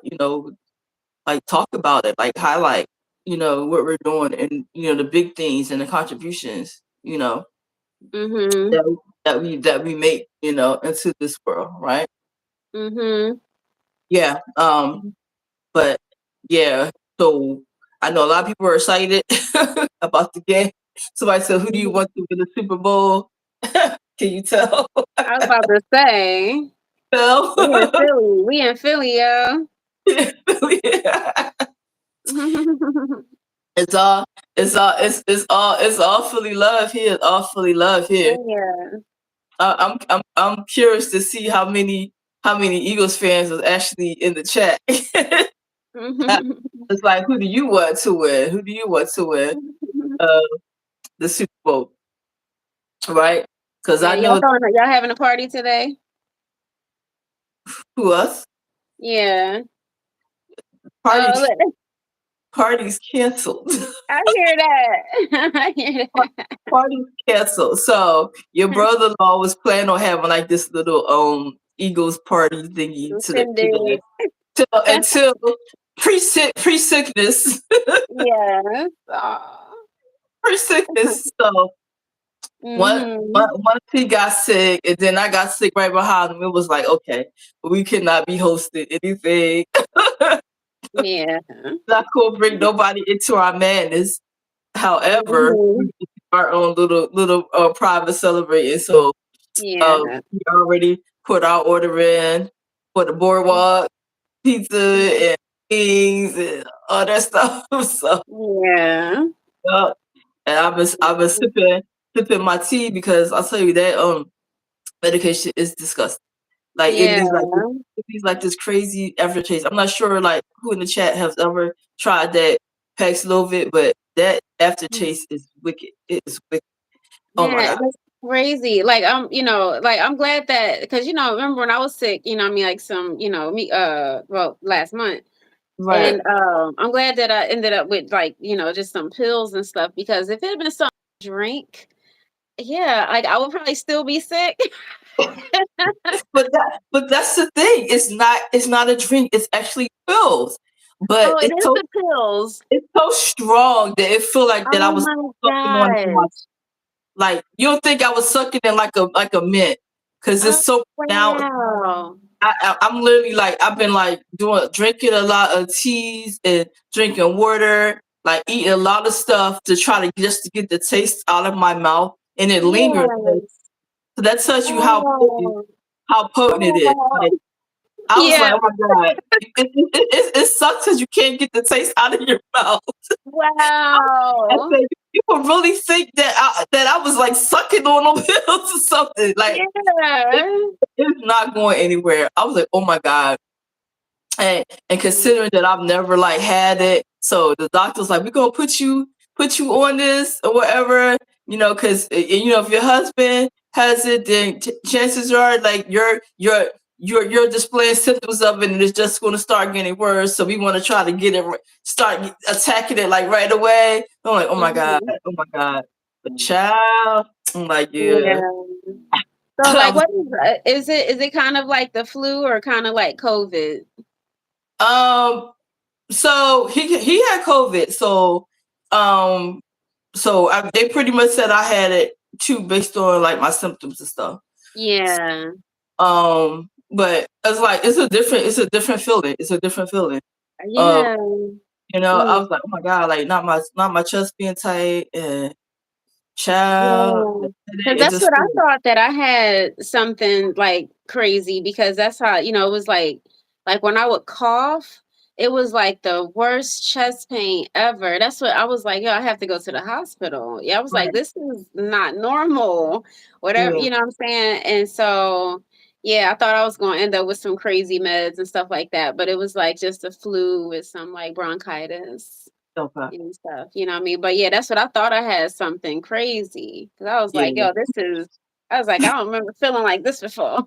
like talk about it, like highlight, what we're doing and the big things and the contributions, Mhm. that we make, into this world, right? Mhm. Yeah. But yeah, so I know a lot of people are excited about the game. Somebody said, "Who do you Mhm. want to win the Super Bowl?" Can you tell? I was about to say, Tell? we in Philly. We in Philly, yo. Yeah. It's all it's all fully love here. It's all fully love here. Yeah. I'm curious to see how many Eagles fans was actually in the chat. It's like, who do you want to win? Who do you want to win uh, the Super Bowl, right? Because Yeah, I know y'all having a party today? who us Yeah. Oh, parties look, parties canceled. I hear that. I hear that. Parties canceled. So your brother-in-law was planning on having like this little Eagles party thingy to the kid Shindig. until pre-sickness. Yes. Aw. Pre-sickness. So Mhm. once he got sick, and then I got sick right behind him, it was like, okay, we cannot be hosting anything. Yeah. Not gonna bring nobody into our madness. However, we Mhm. do our own little private celebrating. So Yeah. we already put our order in for the boardwalk pizza and things and all that stuff. So Yeah. uh, and I've been sipping my tea because I'll tell you that medication is disgusting. Like it Yeah. leaves like this crazy aftertaste. I'm not sure like who in the chat has ever tried that Paxlovid, but that aftertaste is wicked. It is wicked. Oh my Yeah, god. that's crazy. Like like I'm glad that because remember when I was sick, I mean like some, me well last month. Right. And I'm glad that I ended up with like, just some pills and stuff because if it had been something to drink, yeah, like I would probably still be sick. But that's the thing. It's not a drink. It's actually pills. But Oh, it is the pills. it's so strong that it feel like that I Oh was my sucking on it. gosh. Like you don't think I was sucking in like a mint because Oh it's so now. wow. I'm literally like I've been like drinking a lot of teas and drinking water, like eating a lot of stuff to try to just to get the taste out of my mouth, and it lingers. Yes. So that tells you how potent Oh. how potent it is. Oh. Like I was Yeah. like, oh my god, it sucks because you can't get the taste out of your mouth. I Wow. said, people really think that I was like sucking on them pills or something. Like it, Yeah. it's not going anywhere. I was like, oh my god. And considering that I've never like had it, so the doctor's like, we're gonna put you on this or whatever, because if your husband has it, then chances are like you're displaying symptoms of it, and it's just gonna start getting worse. So we want to try to get it, start attacking it like right away. I'm like, oh my god, Mhm. oh my god, the child. I'm like, yeah. Yeah. So I like was, what is it kind of like the flu or kind of like COVID? um. So he had COVID. Um, they pretty much said I had it too, based on like my symptoms and stuff. Yeah. But it's like it's a different feeling. It's a different feeling. Um, Yeah. I Mhm. was like, oh my God, like not my chest being tight and child. Yeah, because It that's just what I feels thought, that I had something like crazy, because that's how, it was like when I would cough, it was like the worst chest pain ever. That's what I was like, yo, I have to go to the hospital. Yeah, I was like, right. this is not normal. Whatever, Yeah, you know what I'm saying? And so, yeah, I thought I was going to end up with some crazy meds and stuff like that, but it was like just a flu with some like bronchitis okay. and stuff, you know what I mean? But yeah, that's what I thought, I had something crazy. Cause I was like, Yeah. yo, I was like, I don't remember feeling like this before.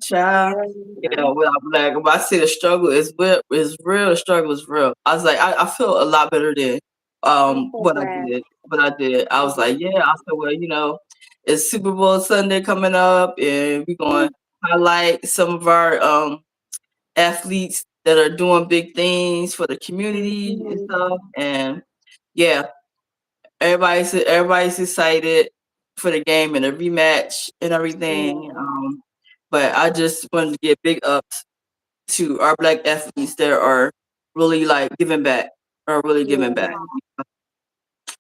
Child. Yeah. Well, I'm like, when I say the struggle is real, the struggle is real. I was like, I feel a lot better than I'm so what I glad. did. What I did. I was like, yeah, Mhm. I said, well, it's Super Bowl Sunday coming up and we're going to highlight some of our athletes that are doing big things for the community and Mhm. stuff. And yeah, everybody's excited for the game and the rematch and everything. Yeah. But I just wanted to give big ups to our black athletes that are really like giving back, are really giving back. Yeah.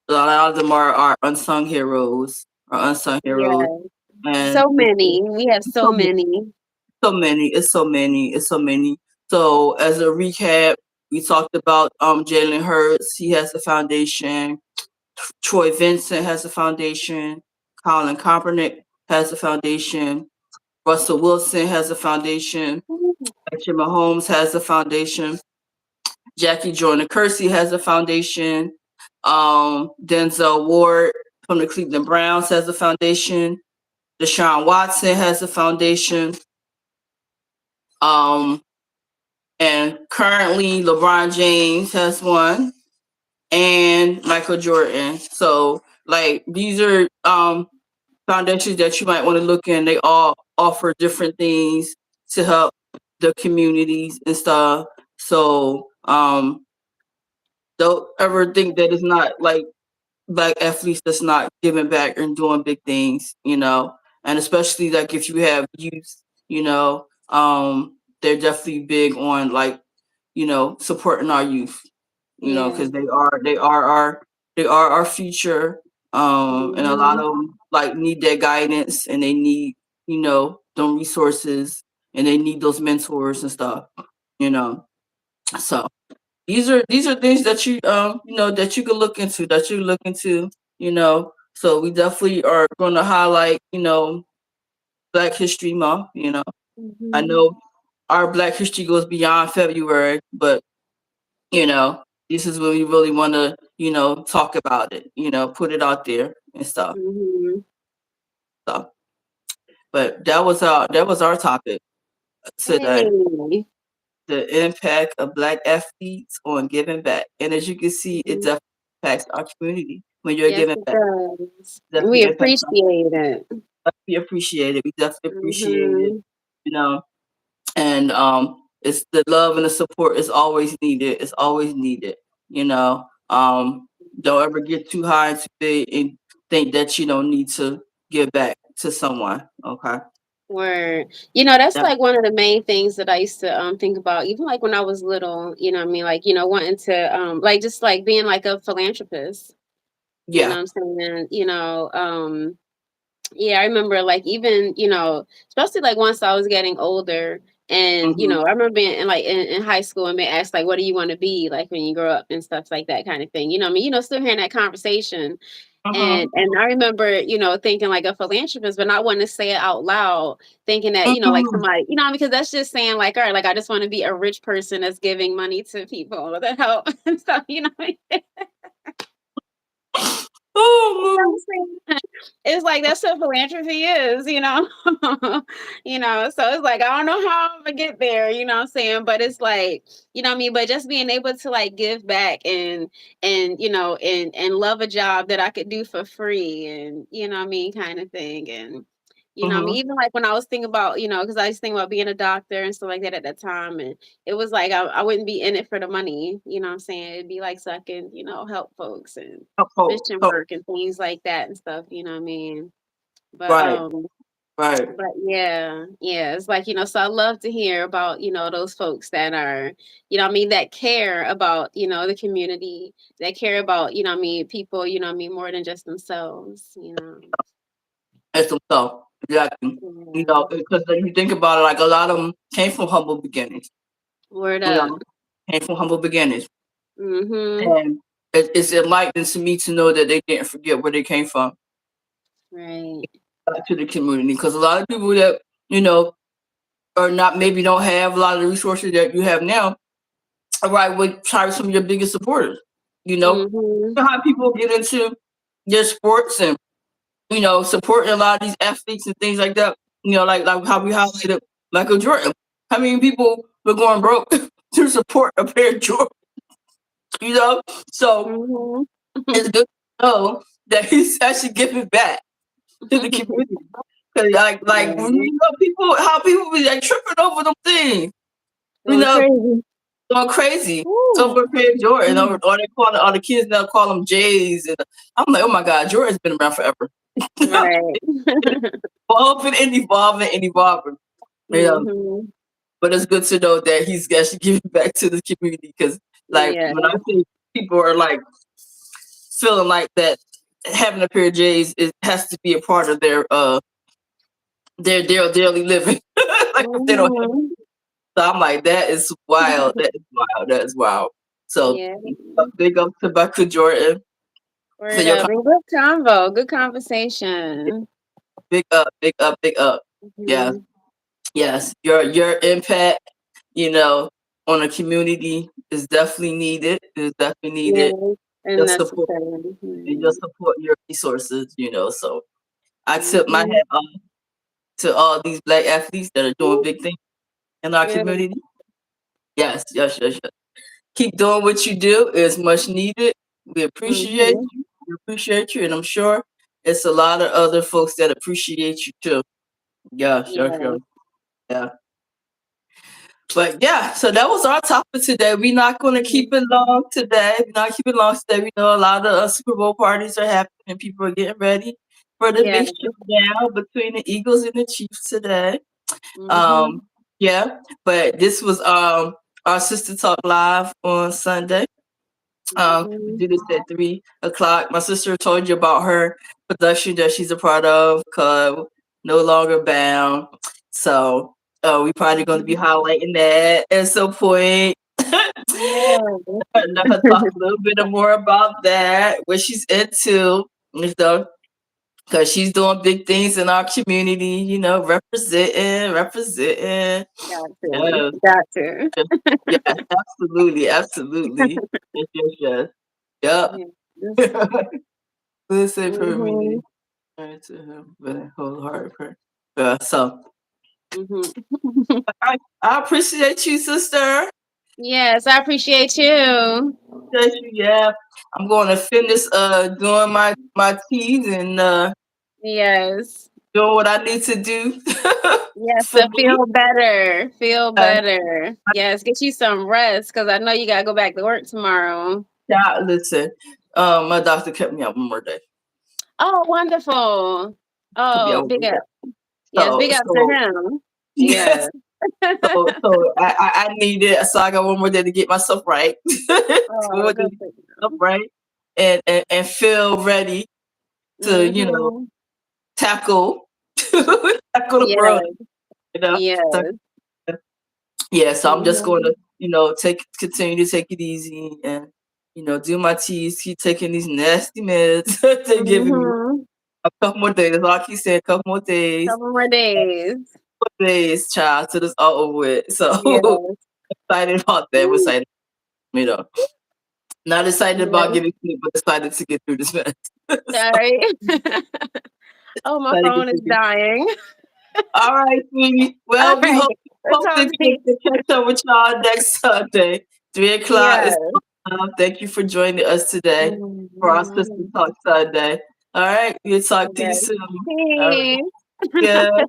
A lot of them are our unsung heroes, our unsung heroes, Yeah. and So many. We have it's so many. so many, it's so many, it's so many. So as a recap, we talked about Jalen Hurts. He has a foundation. Troy Vincent has a foundation. Colin Kaepernick has a foundation. Russell Wilson has a foundation. Patrick Mahomes has a foundation. Jackie Jordan Kersey has a foundation. Denzel Ward from the Cleveland Browns has a foundation. Deshaun Watson has a foundation. Um, and currently LeBron James has one, and Michael Jordan. So like these are foundations that you might want to look in. They all offer different things to help the communities and stuff. So don't ever think that it's not like black athletes that's not giving back and doing big things, and especially like if you have youth, they're definitely big on like, supporting our youth, Yeah. because they are our future, and a lot Mhm. of them like need that guidance and they need them resources and they need those mentors and stuff, you know. So these are things that that you can look into, So we definitely are going to highlight Black History Month. I Mhm. know our Black History goes beyond February, but you know, this is when we really want to, talk about it, put it out there and stuff. Mhm. So, but that was our topic today: Hey. the impact of Black athletes on giving back. And as you can see, it Mhm. definitely impacts our community when you're Yes, giving it back. does. And we Definitely impacts us. appreciate it. We appreciate it. We definitely appreciate it. Mhm. You know, and it's the love and the support is always needed. It's always needed. you know don't ever get too high and too big and think that you don't need to give back to someone. Okay. Word. That's Yeah. like one of the main things that I used to think about, even like when I was little, what I mean? Like, wanting to like just like being like a philanthropist, you know Yeah. what I'm saying? Yeah, I remember like even, especially like once I was getting older, and Hmm. I remember being in high school, and they asked like, what do you want to be like when you grow up and stuff like that kind of thing. You know what I mean? Still hearing that conversation. Hmm. And I remember, thinking like a philanthropist, but not wanting to say it out loud, thinking that, like Hmm. somebody, because that's just saying like, all right, like I just want to be a rich person that's giving money to people that help and stuff, You know Oh, what I'm saying? It's like that's what philanthropy is, So it's like I don't know how I'm gonna get there, you know what I'm saying? But it's like, you know what I mean? But just being able to like give back and love a job that I could do for free, and you know what I mean, kind of thing. And I mean, hmm. even like when I was thinking about, because I was thinking about being a doctor and stuff like that at that time. And it was like I wouldn't be in it for the money, you know what I'm saying? It'd be like so I can, help folks and Hope, hope, mission hope. work and things like that and stuff, you know what I mean? But Right. Right. But yeah, it's like, so I love to hear about, those folks that are, that care about, the community, that care about, people, more than just themselves. That's themselves. Exactly. Yeah. Because when you think about it, like a lot of them came from humble beginnings. Word You up. know, came from humble beginnings, Mm-hmm. and it's enlightening to me to know that they didn't forget where they came from Right. back to the community. Because a lot of people that you know are not maybe don't have a lot of the resources that you have now. Are right with probably some of your biggest supporters. You know, Mm-hmm. you know how people get into their sports and supporting a lot of these athletes and things like that. Like how we highlighted Michael Jordan. How many people were going broke to support a pair of Jordan? You know, so Mm-hmm. it's good to know that he's actually giving back to the community. Cause like when Yeah. people how people be like tripping over them things, you Going know, crazy. going crazy. So Ooh. for Craig Jordan, Mm. or they call all the kids now call them Jays, and I'm like, oh my God, Jordan's been around forever. Right. Evolving and evolving and evolving. You know, Mm-hmm. but it's good to know that he's actually giving back to the community because, like, Yeah. when I think people are like feeling like that, having a pair of J's it has to be a part of their daily living. Like if they don't have, Mm-hmm. so I'm like, that is wild. That is wild. That is wild. So Yeah. big up to Michael Jordan. So Word your up. And good convo. Good conversation. big up, big up, big up. Yeah, Mm-hmm. yes. Your impact, you know, on a community is definitely needed. Is definitely needed. Yeah. And Your support, necessary. and your support, your resources. So I tip my Mm-hmm. hat off to all these black athletes that are doing big things in our Yeah. community. Yes, yes, yes, yes. Keep doing what you do. It's much needed. We appreciate Mm-hmm. you. We appreciate you, and I'm sure it's a lot of other folks that appreciate you too. Yeah, sure, Yeah. sure. Yeah. But yeah, so that was our topic today. We're not going to keep it long today. We're not keeping it long today. We know a lot of Super Bowl parties are happening and people are getting ready for the Yeah. big showdown between the Eagles and the Chiefs today. Mm-hmm. Um, yeah, but this was our Sister Talk Live on Sunday. We Mm-hmm. do this at 3 o'clock. My sister told you about her production that she's a part of called No Longer Bound. So we probably going to be highlighting that at some point. Yeah. Let her talk a little bit more about that, what she's into, and stuff, because she's doing big things in our community, representing. Got to. Yes, Got to. yes, yes, absolutely, absolutely. Yes, yes, yes. Yeah. Yep. Listen for Mm-hmm. me. Turn to him with a wholehearted prayer. So Mm-hmm. I appreciate you, sister. Yes, I appreciate you. Appreciate you. Yeah, I'm going to finish doing my teas and Yes. doing what I need to do Yes, for to me. feel better. Feel Uh, better. Yes, get you some rest because I know you gotta go back to work tomorrow. yeah, listen. My doctor kept me out one more day. Oh, wonderful. Kept me Oh, out one big more day. up. Yes, So big up to so him. yes. Yes. So I need it. So I got one more day to get myself right. One Oh, more day good to get for myself you. right and feel ready to, Mm-hmm. tackle tackle the world, Yes. you know. So, Yes. yeah, so I'm just going Mm-hmm. to, continue to take it easy and, do my teas, keep taking these nasty meds they're giving me. Mm-hmm. A couple more days. That's all I keep saying, a couple more days. Couple more days. Days, child, till it's all over with. So Yes. excited about that. We're excited, you know. Not excited about Yes. getting sleep, but excited to get through this mess. So Sorry. Oh, my excited to phone get is through this. dying. All right, sweetie. All Well, we right. We'll hope talk to to you. catch up with y'all next Sunday. 3 o'clock is Yes. thank you for joining us today for our Sister Mhm. Talk Sunday. All right, we'll talk to you Yes. soon. All right, Peace. good.